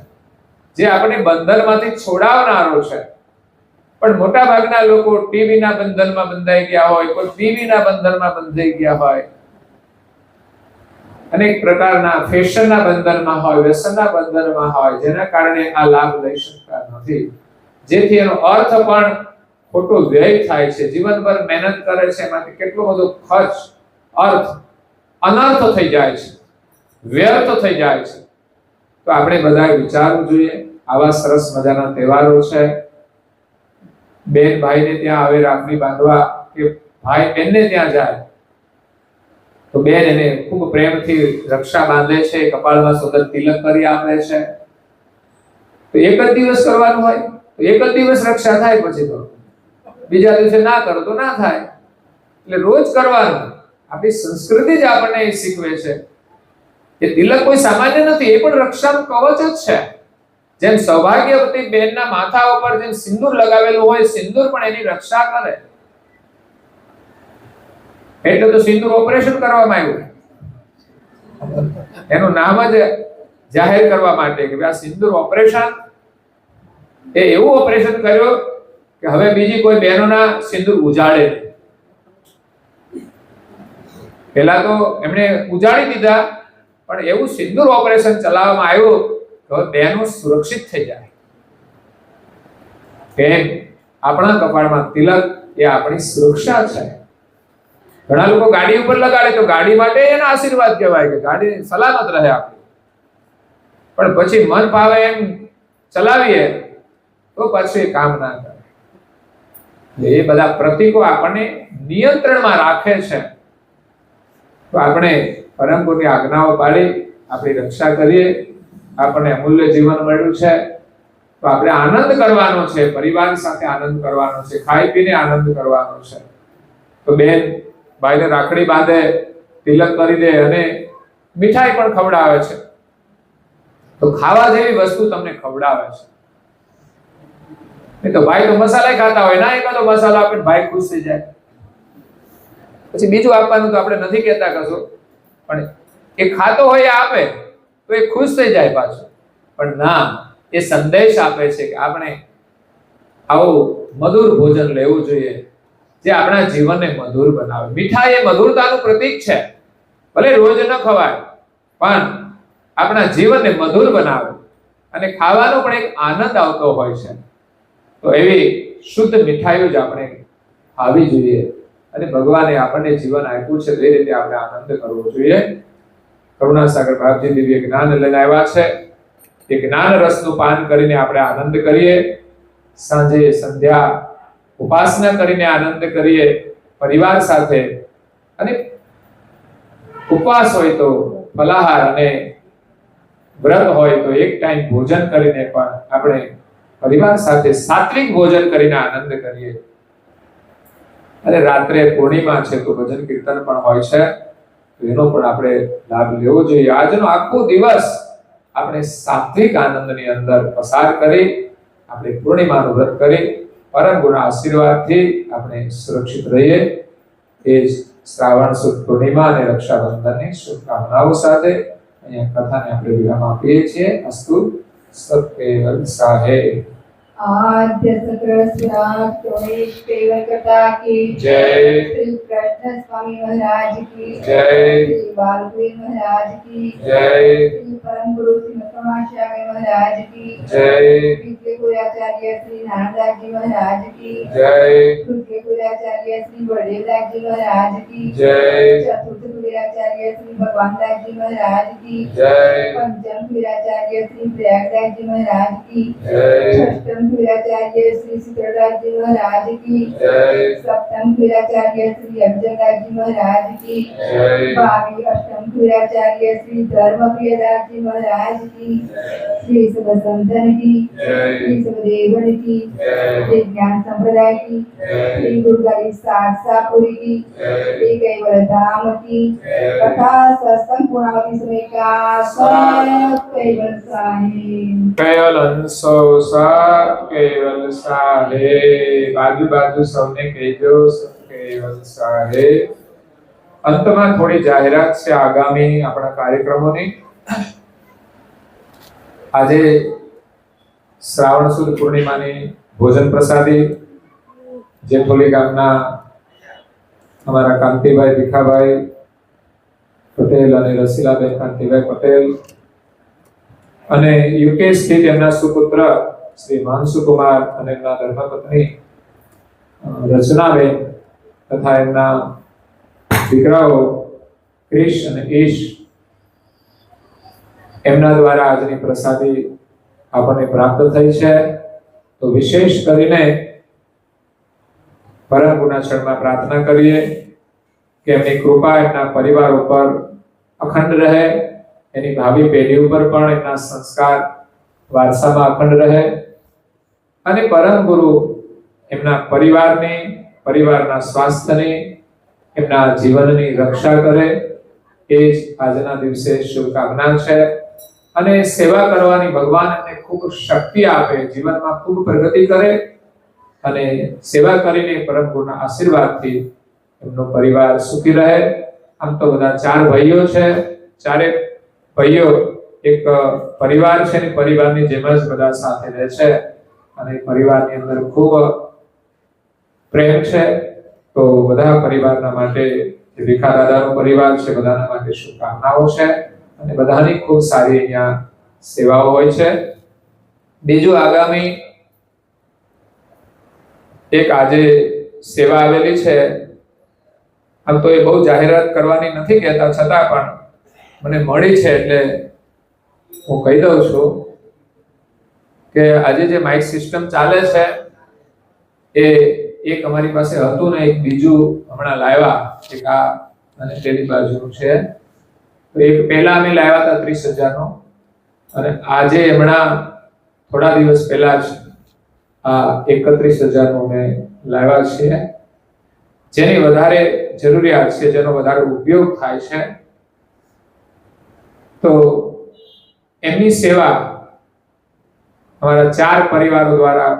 જે આપણે બંધનમાંથી છોડાવનારો છે. પણ મોટા ભાગના લોકો ટીવીના બંધનમાં બંધાઈ ગયા હોય, કોઈ ટીવીના બંધનમાં બંધાઈ ગયા હોય, અનેક પ્રકારના ફેશનના બંધનમાં હોય, વ્યસનના બંધનમાં હોય, જેના કારણે આ લાભ લઈ શકતા નથી. જેથી એનો અર્થ પણ ખોટો વ્યય થાય છે. જીવનભર મહેનત કરે છે, એમાંથી કેટલો બધો ખર્ચ, અર્થ અનર્થ થઈ જાય છે, વ્યર્થ થઈ જાય છે. તો આપણે બધાએ વિચારવું જોઈએ. આવા સરસ મજાના તહેવારો છે. બેન ભાઈને ત્યાં આવે રાખડી બાંધવા, કે ભાઈ બેનને ત્યાં જાય તો બેન એને ખૂબ પ્રેમથી રક્ષા બાંધે છે, કપાળમાં સુંદર તિલક કરી આપે છે. તો એક જ દિવસ કરવાનું હોય તો એક જ દિવસ રક્ષા થાય, પછી તો બીજા દિવસે ના કરો તો ના થાય. એટલે રોજ કરવાનું. આપણી સંસ્કૃતિ જ આપણને એ શીખવે છે કે તિલક કોઈ સામાન્ય નથી, એ પણ રક્ષાનું કવચ જ છે. જેમ સૌભાગ્યવતી બહેનના માથા ઉપર જેમ સિંદૂર લગાવેલું હોય, સિંદૂર પણ એની રક્ષા કરે. એટલે તો સિંદૂર ઓપરેશન કરવામાં આવ્યું, એનું નામ જ જાહેર કરવા માટે કે આ સિંદૂર ઓપરેશન. એ એવું ઓપરેશન કર્યું કે હવે બીજી કોઈ બહેનોના સિંદૂર ઉજાડે નહીં. પહેલા તો એમણે ઉજાડી દીધા, પણ એવું સિંદૂર ઓપરેશન ચલાવવામાં આવ્યું તો બહેનો સુરક્ષિત થઈ જાય. બેન, આપણા કપાળમાં તિલક એ આપણી સુરક્ષા છે. ઘણા લોકો ગાડી ઉપર લગાડે તો ગાડી માટે એના આશીર્વાદ કહેવાય કે ગાડી સલામત રહે આપણી, પણ પછી મન ભાવે એમ ચલાવીએ તો પછી કામ ના કરે. એ બધા પ્રતીકો આપણને નિયંત્રણમાં રાખે છે. તો આપણે પરમ ગુરુની આજ્ઞાઓ પાળી આપણી રક્ષા કરીએ. આપણને અમૂલ્ય જીવન મળ્યું છે તો આપણે આનંદ કરવાનો છે, પરિવાર સાથે આનંદ કરવાનો છે, ખાઈ પીને આનંદ કરવાનો છે. તો બેન ભાઈને રાખડી બાંધે, તિલક કરી દે અને મીઠાઈ પણ ખવડાવે છે. તો ખાવા જેવી વસ્તુ તમને ખવડાવે છે. તો ભાઈ તો મસાલા ખાતા હોય, ના એકાદો મસાલો આપે ભાઈ ખુશ થઈ જાય. પછી બીજું આપવાનું તો આપણે નથી કહેતા કશું, પણ એ ખાતો હોય આપે તો એ ખુશ થઈ જાય પાછું. પણ ના, એ સંદેશ આપે છે કે આપણે આવું મધુર ભોજન લેવું જોઈએ જે આપણા જીવનને મધુર બનાવે. મીઠાઈ એ મધુરતાનું પ્રતીક છે. ભલે રોજ ન ખવાય, પણ આપણા જીવનને મધુર બનાવે અને ખાવાનો પણ એક આનંદ આવતો હોય છે. તો એવી શુદ્ધ મીઠાઈઓ જ આપણે ખાવી જોઈએ અને ભગવાને આપણને જીવન આપ્યું છે તે રીતે આપણે આનંદ કરવો જોઈએ. કરુણાસાગર બાપજી દિવ્ય જ્ઞાન લઈને આવ્યા છે. એ જ્ઞાન રસનું પાન કરીને આપણે આનંદ કરીએ. સાંજે સંધ્યા ઉપાસના કરીને આનંદ કરીએ પરિવાર સાથે, અને ઉપવાસ હોય તો ફલાહાર અને વ્રત હોય તો એક ટાઈમ ભોજન કરીને પણ આપણે પરિવાર સાથે સાત્વિક ભોજન કરીને આનંદ કરીએ. અને રાત્રે પૂર્ણિમા છે તો ભજન કીર્તન પણ હોય છે, તો એનો પણ આપણે લાભ લેવો જોઈએ. આજનો આખો દિવસ આપણે સાત્વિક આનંદની અંદર પસાર કરી આપણે પૂર્ણિમાનું વ્રત કરી પરમ ગુરુના આશીર્વાદથી આપણે સુરક્ષિત રહીએ. એ જ શ્રાવણ સુદ પૂર્ણિમા અને રક્ષાબંધનની શુભકામનાઓ સાથે અહીંયા કથાને આપણે વિરામ આપીએ છીએ. અસ્તુ સત્ય સાહે. आद्य सकल चौड़ेश कथा की जय। श्री कृष्ण स्वामी महाराज की जय। श्री बालवीर महाराज की जय। श्री परम गुरु श्री मकरमाचार्य महाराज की जय। विद्य गुराचार्य श्री नानदास जी महाराज की जय। तृतीय गुराचार्य श्री बड़ेवदास जी महाराज की जय। चतुर्थ गुराचार्य श्री भगवान दास जी महाराज की जय। पंचम गुराचार्य श्री प्रयागराज जी महाराज की जय। षष्ठम गुराचार्य श्री शीतलदास जी महाराज की जय। सप्तम गुराचार्य श्री अब्जलदास जी महाराज की जय। भावी अष्टम गुराचार्य श्री धर्मप्रियदास जी महाराज की श्री सबसंतन की जय। श्री सबदेवन की जय। श्री ज्ञान संप्रदाय की जय। श्री दुर्गारी सारसापुरी की जय। श्री कैवल धाम की जय। तथा सत्संग पूर्णावती समय का सब कैवल साहिब केवल अंशो सा केवल साहे. बाजू बाजू सबने कहेजो केवल साहे. अंतમાં થોડી જાહેરાત છે આગામી આપણા કાર્યક્રમોની. આજે શ્રાવણ સુદ પૂર્ણિમાની ભોજન પ્રસાદી જેઠોલી ગામના અમારા કાંતિભાઈ ભીખાભાઈ પટેલ અને રસીલાબેન કાંતિભાઈ પટેલ અને યુકે સ્થિત એમના સુપુત્ર શ્રી માનસુ કુમાર અને એમના ધર્મપત્ની રચનાબેન તથા એમના દીકરાઓ ક્રિશ અને ઈશ એમના દ્વારા આજની પ્રસાદી આપણને પ્રાપ્ત થઈ છે. તો વિશેષ કરીને પરમ ગુરુના ચરણમાં પ્રાર્થના કરીએ કે એમની કૃપા એમના પરિવાર ઉપર અખંડ રહે, એની ભાવિ પેઢી ઉપર પણ એમના સંસ્કાર વારસામાં અખંડ રહે અને પરમ ગુરુ એમના પરિવારની, પરિવારના સ્વાસ્થ્યની, એમના જીવનની રક્ષા કરે એ જ આજના દિવસે શુભકામના છે. અને સેવા કરવાની ભગવાન એમને ખૂબ શક્તિ આપે, જીવનમાં ખૂબ પ્રગતિ કરે અને સેવા કરીને પરમ ગુરુના આશીર્વાદથી એમનો પરિવાર સુખી રહે. આમ તો બધા 4 ભાઈઓ છે, 4 ભાઈઓ એક પરિવાર છે ને પરિવારની જેમ જ બધા સાથે રહે છે અને પરિવારની અંદર ખૂબ પ્રેમ છે. તો બધા પરિવારના માટે જે ભીખા દાદાનો પરિવાર છે બધાના માટે શુભકામનાઓ છે અને બધાની ખૂબ સારી અહીંયા સેવાઓ હોય છે. બીજું આગામી એક આજે સેવા આવેલી છે. આમ તો એ બહુ જાહેરાત કરવાની નથી કહેતા, છતાં પણ મને મળી છે એટલે હું કહી દઉં છું કે આજે જે માઇક સિસ્ટમ ચાલે છે એ એક અમારી પાસે હતું ને એક બીજું હમણાં લાવ્યા, એક આ અને તેની બાજુનું છે. તો એક પહેલા અમે લાવ્યા હતા 30,000 નો અને આજે હમણાં થોડા દિવસ પહેલા જ આ 31,000 નો અમે લાવ્યા છીએ, જેની વધારે જરૂરિયાત છે, જેનો વધારે ઉપયોગ થાય છે. તો એમની સેવા અમારા 4 પરિવારો દ્વારા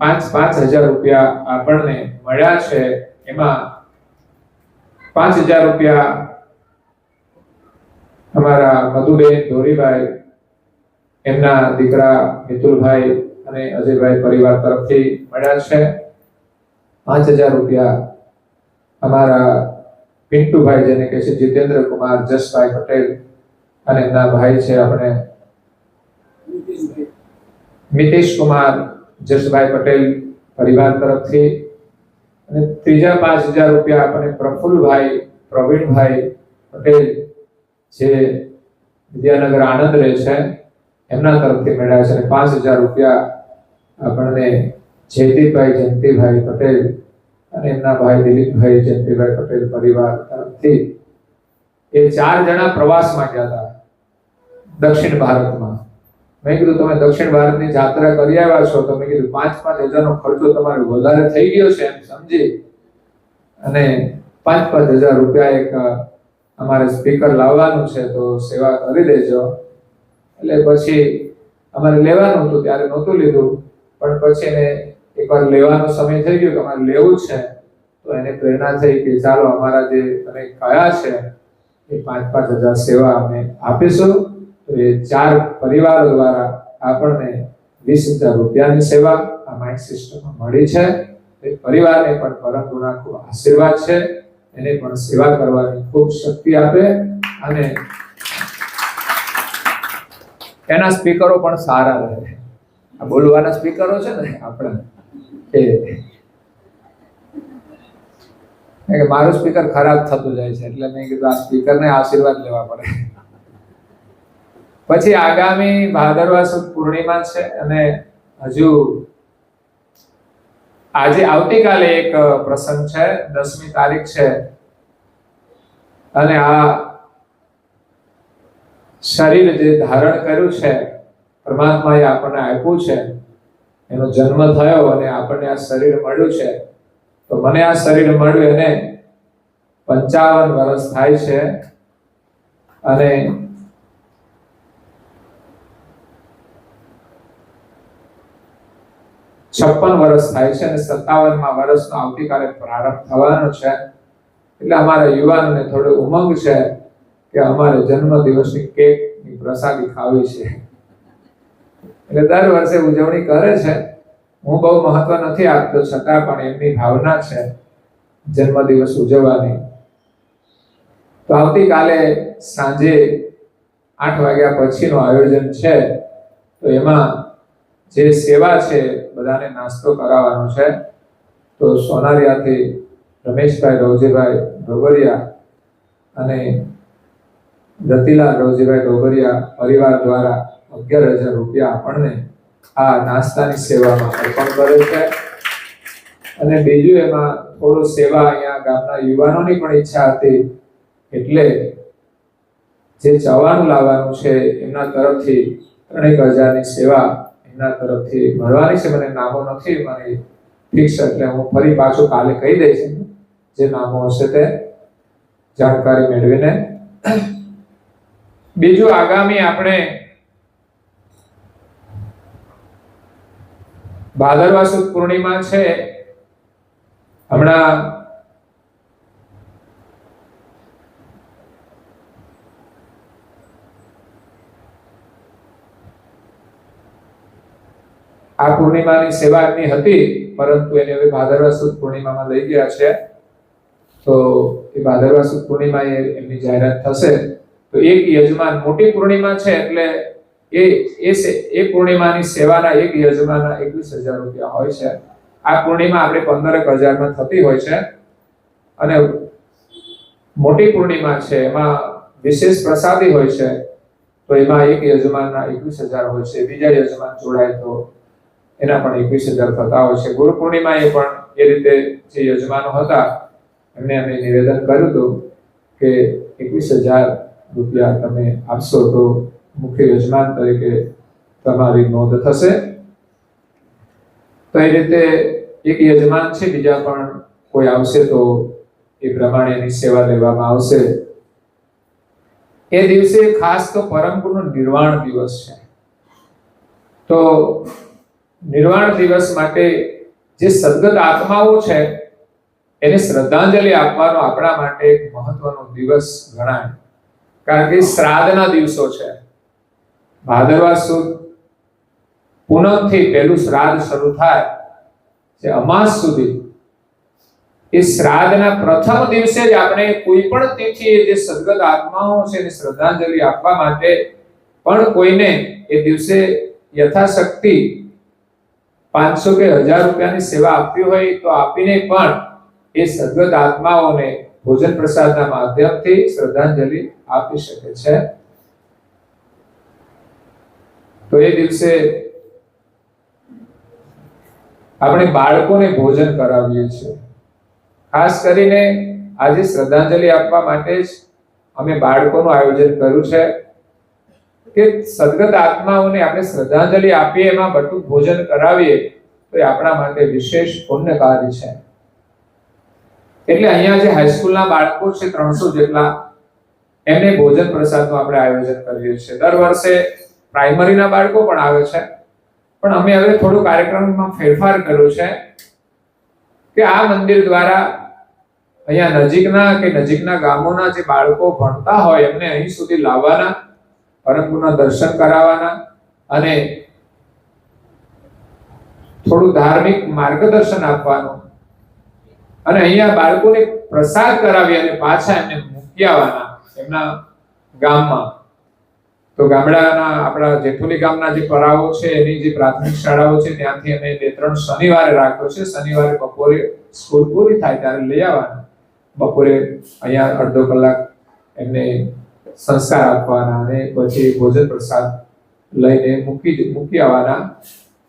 5,000 રૂપિયા આપણને મળ્યા છે. એમાં 5,000 રૂપિયા અમારા મધુબેન ધોરીભાઈ, એમના દીકરા મિતુલભાઈ અને અજયભાઈ પરિવાર તરફથી મળ્યા છે. 5,000 રૂપિયા અમારા પિન્ટુભાઈ, જેને કહે છે જીતેન્દ્ર કુમાર જસભાઈ પટેલ, અને એમના ભાઈ છે આપણે મિતેશ કુમાર જસભાઈ પટેલ પરિવાર તરફથી. અને ત્રીજા 5,000 રૂપિયા આપણે પ્રફુલ્લભાઈ પ્રવીણભાઈ પટેલ, જે વિદ્યાનગર આણંદ રહે છે, એમના તરફથી મળ્યા છે. અને 5,000 રૂપિયા આપણને જયદીપભાઈ જયંતિભાઈ પટેલ અને એમના ભાઈ દિલીપભાઈ જયંતિભાઈ પટેલ પરિવાર તરફથી. એ 4 જણા પ્રવાસમાં ગયા હતા દક્ષિણ ભારતમાં. મેં કીધું તમે દક્ષિણ ભારતની યાત્રા કરી આવ્યા છો, તો મેં કીધું 5,000 નો ખર્ચો તમારે વધારે થઈ ગયો છે એમ સમજી અને 5,000 રૂપિયા એક અમારે સ્પીકર લાવવાનું છે, તો સેવા કરી દેજો. એટલે પછી અમારે લેવાનું હતું, ત્યારે નહોતું લીધું, પણ પછી એને એકવાર લેવાનો સમય થઈ ગયો કે અમારે લેવું છે, તો એને પ્રેરણા થઈ કે ચાલો અમારા જે તમે કયા છે એ 5,000 સેવા અમે આપીશું. તો એ 4 પરિવારો દ્વારા આપણને 20,000 રૂપિયાની સેવા આ માઇક સિસ્ટમમાં મળી છે. એ પરિવારને પણ પરમ ગુરુના ખૂબ આશીર્વાદ છે, એને પણ સેવા કરવાની ખૂબ શક્તિ આપે અને એના સ્પીકરો પણ સારા રહે. આ બોલવાના સ્પીકરો છે ને આપણે કે મારું સ્પીકર ખરાબ થતું જાય છે, એટલે મેં કીધું આ સ્પીકરને આશીર્વાદ લેવા પડે. પછી આગામી ભાદરવા સુદ પૂર્ણિમા છે અને હજુ આજે આવતીકાલે એક પ્રસંગ છે, 10મી તારીખ છે. અને આ શરીર જે ધારણ કર્યું છે પરમાત્માએ આપણને આપ્યું છે, એનો જન્મ થયો અને આપણને આ શરીર મળ્યું છે. તો મને આ શરીર મળ્યું એને 55 વર્ષ થાય છે અને છપ્પન વર્ષ થાય છે અને 57મા વર્ષનો આવતીકાલે પ્રારંભ થવાનો છે. એટલે અમારા યુવાનોને થોડો ઉમંગ છે કે અમારે જન્મ દિવસની કેકની પ્રસાદી ખાવી છે, એટલે દર વર્ષે ઉજવણી કરે છે. હું બહુ મહત્વ નથી આપતો, છતાં પણ એમની ભાવના છે જન્મ દિવસ ઉજવવાની. તો આવતીકાલે સાંજે 8 વાગ્યા પછીનું આયોજન છે. તો એમાં જે સેવા છે બધાને નાસ્તો કરાવવાનો છે. તો સોનારિયાથી રમેશભાઈ રવજીભાઈ ડોબરિયા અને રતિલાલ રવજીભાઈ ડોબરિયા પરિવાર દ્વારા 11,000 રૂપિયા આપણને આ નાસ્તાની સેવામાં અર્પણ કરે છે. અને બીજું એમાં થોડું સેવા અહીંયા ગામના યુવાનોની પણ ઈચ્છા હતી, એટલે જે ચવાનું લાવવાનું છે એમના તરફથી 3,000 ની સેવા એના તરફથી મળવાની છે. મને નામો નથી મને ફિક્સ, એટલે હું ફરી પાછું કાલે કહી દઈશ. જે નામો હશે તે જાણકારી મેળવીને. બીજું, આગામી આપણે ભાદરવા સુદ પૂર્ણિમા છે. હમણાં આ પૂર્ણિમાની સેવા એમની હતી, પરંતુ એને હવે ભાદરવા સુદ પૂર્ણિમામાં લઈ ગયા છે. તો એ ભાદરવા સુદ પૂર્ણિમા એમની જાહેરાત થશે. તો એક યજમાન, મોટી પૂર્ણિમા છે એટલે એ પૂર્ણિમાની સેવાના એક યજમાનના 21,000 રૂપિયા હોય છે. આ પૂર્ણિમા આપણે 15,000 માં થતી હોય છે. અને મોટી પૂર્ણિમા છે એમાં વિશેષ પ્રસાદી હોય છે, તો એમાં એક યજમાનના 21,000 હોય છે. બીજા યજમાન જોડાય તો એના પણ 21,000 થતા હોય છે. ગુરુ પૂર્ણિમા એ પણ એ રીતે જે યજમાનો હતા એમને અમે નિવેદન કર્યું હતું કે 21,000 રૂપિયા તમે આપશો તો મુખ્ય યજમાન તરીકે તમારી નોંધ થશે. તો એ રીતે એક યજમાન છે, બીજા પણ કોઈ આવશે તો એ પ્રમાણે એની સેવા લેવામાં આવશે. એ દિવસે ખાસ તો પરમ ગુરુનો નિર્વાણ દિવસ છે. તો નિર્વાણ દિવસ માટે જે સદગત આત્માઓ છે એને શ્રદ્ધાંજલિ આપવાનો આપણા માટે એક મહત્વનો દિવસ ગણાય. કારણ કે શ્રાદ્ધના દિવસો છે. ભાદરવા સુદ પૂનમથી પહેલું શ્રાદ્ધ શરૂ થાય છે અમાસ સુધી. એ શ્રાદ્ધના પ્રથમ દિવસે જ આપણે કોઈ પણ તિથિએ જે સદગત આત્માઓ છે એને શ્રદ્ધાંજલિ આપવા માટે પણ કોઈને એ દિવસે યથાશક્તિ 500 કે 1000 રૂપિયાની સેવા આપવી હોય તો આપીને પણ એ સદગત આત્માઓને ભોજન પ્રસાદના માધ્યમથી શ્રદ્ધાંજલિ આપી શકે છે. તો એ દિવસે આપણે બાળકોને ભોજન કરાવીએ છીએ. ખાસ કરીને આજે શ્રદ્ધાંજલિ આપવા માટે જ અમે બાળકોનું આયોજન કર્યું છે કે સદગત આત્માઓને આપણે શ્રદ્ધાંજલિ આપીએ, એમાં બટુક ભોજન કરાવીએ તો એ આપણા માટે વિશેષ પુણ્યકારી છે. એટલે અહીંયા જે હાઈસ્કૂલના બાળકો છે 300 જેટલા, એમને ભોજન પ્રસાદનું આપણે આયોજન કરીએ છીએ. દર વર્ષે પ્રાઇમરીના બાળકો પણ આવે છે, પણ અમે હવે થોડું કાર્યક્રમમાં ફેરફાર કર્યો છે કે આ મંદિર દ્વારા અહીંયા નજીકના ગામોના જે બાળકો ભણતા હોય એમને અહીં સુધી લાવવાના, પરમ ગુરુના દર્શન કરાવવાના અને થોડું ધાર્મિક માર્ગદર્શન આપવાનું અને અહીંયા બાળકોને પ્રસાદ કરાવી અને પાછા એમને મૂકી આવવાના એમના ગામમાં. તો ગામડાના આપણા જેઠોલી ગામના જે પરાઓ છે એની જે પ્રાથમિક શાળાઓ છે ત્યાંથી અમે 2-3 શનિવારે રાખ્યો છે. શનિવારે બપોરે સ્કૂલ પૂરી થાય ત્યારે લઈ આવવાના, બપોરે અહીંયા અડધો કલાક એમને સંસ્કાર આપવાના અને પછી ભોજન પ્રસાદ લઈને મૂકી આવવાના.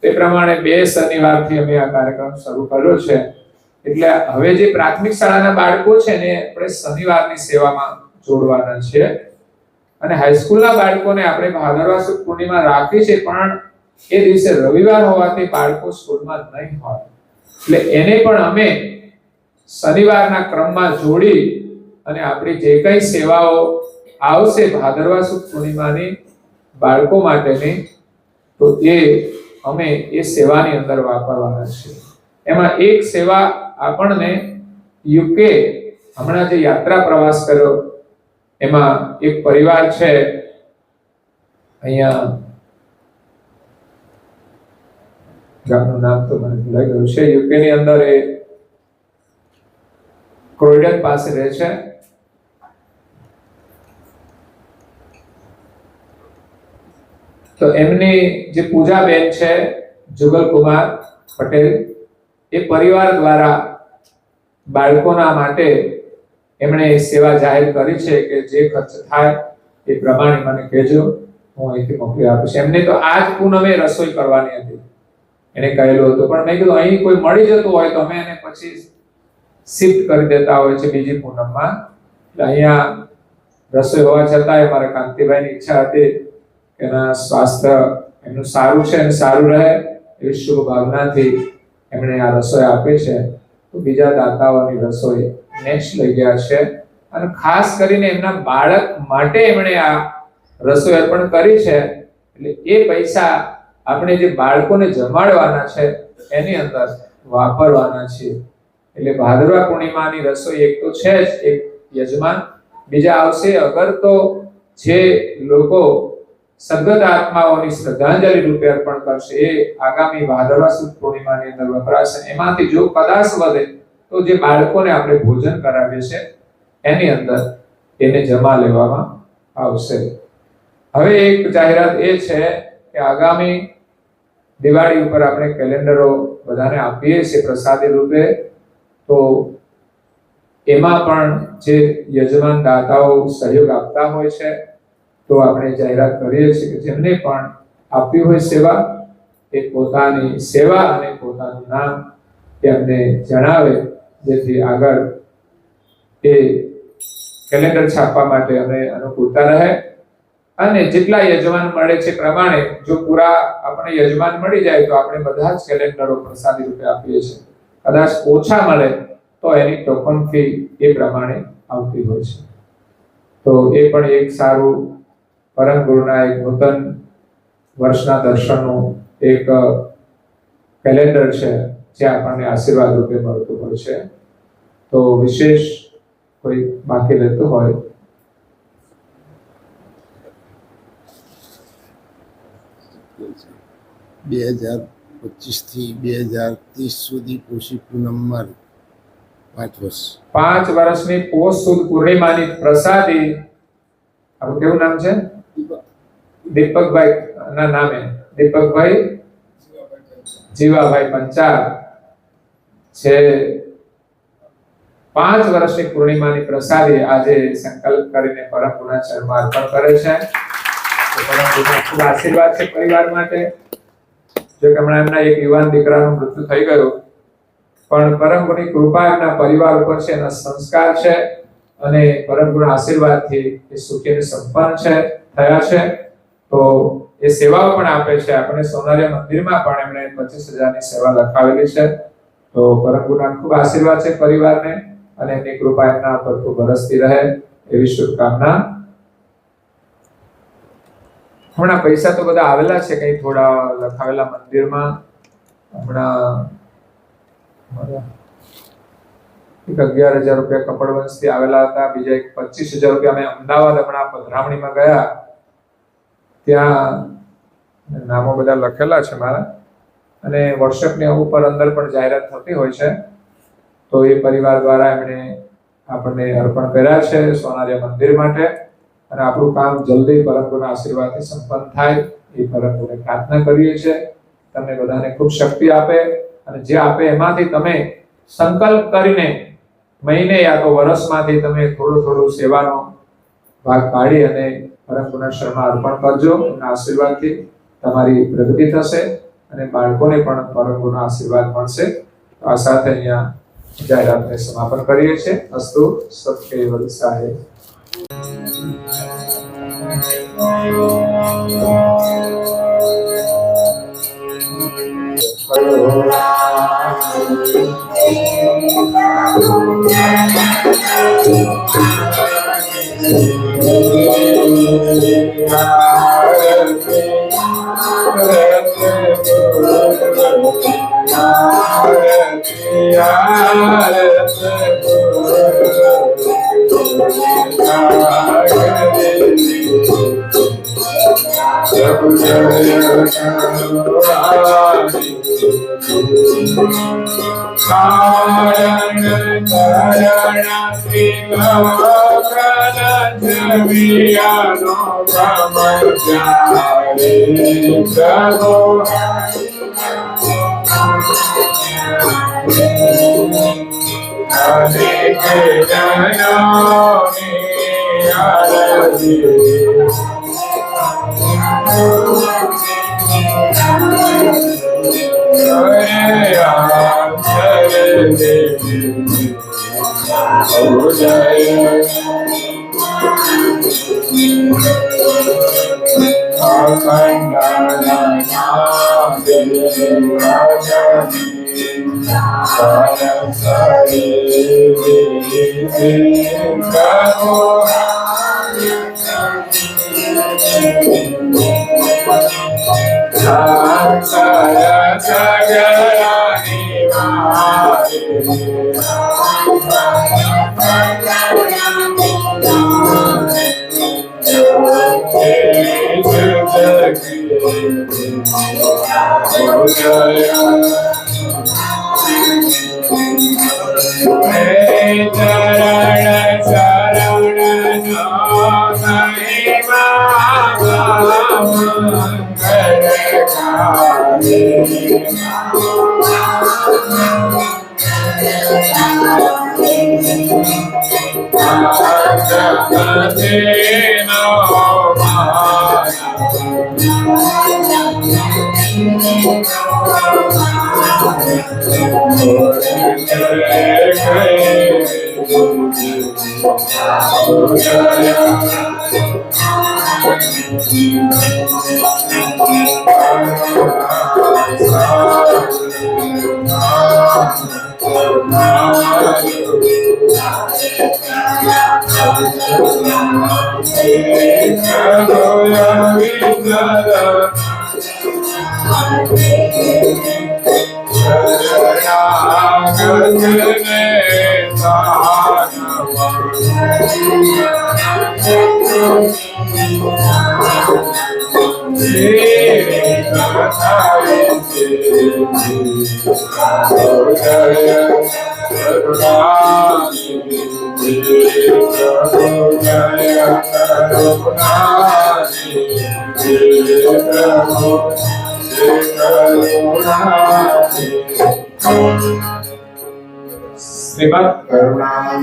તે પ્રમાણે 2 શનિવારથી અમે આ કાર્યક્રમ શરૂ કર્યો છે. એટલે હવે જે પ્રાથમિક શાળાના બાળકો છે ને આપણે શનિવારની સેવામાં જોડવાના છે અને હાઈસ્કૂલના બાળકોને આપણે ભાદરવા સુદ પૂર્ણિમા રાખી છે, પણ એ દિવસે રવિવાર હોવાથી બાળકો સ્કૂલમાં નહીં હોય, એટલે એને પણ અમે શનિવારના ક્રમમાં જોડી અને આપણી જે કઈ સેવાઓ આવશે ભાદરવા સુદ પૂર્ણિમાની બાળકો માટેની, તો એ અમે એ સેવાની અંદર વાપરવાના છે. એમાં એક સેવા આપણને યુકે હમણાં જે યાત્રા પ્રવાસ કર્યો એમાં એક પરિવાર છે અહીંયા, ગામનું નામ તો મને ભૂલાઈ ગયું છે, યુકે ની અંદર એ ક્રોયડન પાસે રહે છે. તો એમની જે પૂજાબેન છે જુગલકુમાર પટેલ, એ પરિવાર દ્વારા બાળકોના માટે એમણે સેવા જાહેર કરી છે કે જે ખર્ચ થાય એ પ્રમાણે મને કહેજો, હું અહીંથી મોકલી આપીશ. એમને તો આજ પૂનમે રસોઈ કરવાની હતી એને કહેલું હતું, પણ મેં કીધું અહીં કોઈ મળી જતું હોય તો અમે એને પછી શિફ્ટ કરી દેતા હોય છે બીજી પૂનમમાં. એટલે અહીંયા રસોઈ હોવા છતાં મારા કાંતિભાઈની ઈચ્છા હતી એના સ્વાસ્થ્ય એમનું સારું છે અને સારું રહે એવી શુભ ભાવનાથી એમણે આ રસોઈ આપી છે. તો બીજા દાતાઓની રસોઈ નેક્સ્ટ લઈ ગયા છે અને ખાસ કરીને એમના બાળક માટે એમણે આ રસોઈ અર્પણ કરી છે. એટલે એ પૈસા આપણે જે બાળકોને જમાડવાના છે એની અંદર વાપરવાના છે. એટલે ભાદરવા પૂર્ણિમાની રસોઈ એક તો છે જ એક યજમાન, બીજા આવશે અગર તો જે લોકો સદગત આત્માઓની શ્રદ્ધાંજલિ રૂપે અર્પણ કરશે એ આગામી ભાદરવા સુદ પૂર્ણિમાની અંદર વપરાશે. એમાંથી જો કદાચ વધે તો જે બાળકોને આપણે ભોજન કરાવીએ છીએ એની અંદર એને જમા લેવામાં આવશે. હવે એક જાહેરાત એ છે કે આગામી દિવાળી ઉપર આપણે કેલેન્ડરો બધાને આપીએ છીએ પ્રસાદી રૂપે. તો એમાં પણ જે યજમાન દાતાઓ સહયોગ આપતા હોય છે તો આપણે જાહેરાત કરીએ છીએ કે જેમને પણ આપવી હોય સેવા એ પોતાની સેવા અને પોતાનું નામ એમને જણાવે, જેથી આગળ એ કેલેન્ડર છાપવા માટે અમે અનુકૂળતા રહે. અને જેટલા યજમાન મળે છે પ્રમાણે જો પૂરા આપણે યજમાન મળી જાય તો આપણે બધા જ કેલેન્ડરો પ્રસાદી રૂપે આપીએ છીએ. કદાચ ઓછા મળે તો એની ટોકન ફી એ પ્રમાણે આવતી હોય છે. તો એ પણ એક સારું પરમ ગુરુના એક નૂતન વર્ષના દર્શનનું એક કેલેન્ડર છે જે આપણને આશીર્વાદ રૂપે મળતું હોય છે. તો વિશેષ કોઈ બાકી રહેતું હોય 2025 થી 2030 સુધી પોષી પૂનમમાં 5 વર્ષ 5 વર્ષની પોષ સુદ પૂર્ણિમાની પ્રસાદી. આપણું કેવું નામ છે? દીપકભાઈ ના નામે દીપકભાઈ જીવાભાઈ પંચાલ છે. 5 વર્ષની પૂર્ણિમાની પ્રસાદી આજે સંકલ્પ કરીને પરમ ગુરુના ચરણમાં અર્પણ કરે છે. તો પરમ ગુરુના ખૂબ આશીર્વાદ છે પરિવાર માટે. જો કે હમણાં એમના એક યુવાન દીકરાનું મૃત્યુ થઈ ગયું, પણ પરમ ગુરુની કૃપા એમના પરિવાર ઉપર છે, એના સંસ્કાર છે અને પરમ ગુરુના આશીર્વાદથી એ સુખી અને સંપન્ન છે થયા છે. તો એ સેવાઓ પણ આપે છે. આપણે સોનારિયા મંદિરમાં પણ એમણે 25,000 ની સેવા લખાવેલી છે. તો પરમ ગુરુના ખૂબ આશીર્વાદ છે પરિવારને અને એમની કૃપા એમના પર ખૂબ વરસતી રહે એવી શુભકામના. હમણાં પૈસા તો બધા આવેલા છે, કઈ થોડા લખાવેલા મંદિરમાં. હમણાં 11,000 રૂપિયા કપડવંશથી આવેલા હતા. બીજા એક 25,000 રૂપિયા અમે અમદાવાદ હમણાં પધરામણીમાં ગયા, ત્યાં નામો બધા લખેલા છે મારા, અને વોટ્સએપની ઉપર અંદર પણ જાહેરાત થતી હોય છે. તો એ પરિવાર દ્વારા એમણે આપણને અર્પણ કર્યા છે સોનારિયા મંદિર માટે. અને આપણું કામ જલ્દી પરમ ગુરુના આશીર્વાદથી સંપન્ન થાય એ પરમ ગુરુને પ્રાર્થના કરીએ છીએ. તમને બધાને ખૂબ શક્તિ આપે અને જે આપે એમાંથી તમે સંકલ્પ કરીને મહિને યા તો વર્ષમાંથી તમે થોડું સેવાનો ભાગ પાડી અને પરમ ગુરુના શરણમાં અર્પણ કરજો. એના આશીર્વાદથી તમારી પ્રગતિ થશે અને બાળકોને પણ પરમ ગુરુના આશીર્વાદ મળશે. તો આ સાથે અહીંયા જાહેરાતને સમાપન કરીએ છીએ. અસ્તુ સત્કેવલ સાહેબ. શ્રીમદ કરુણા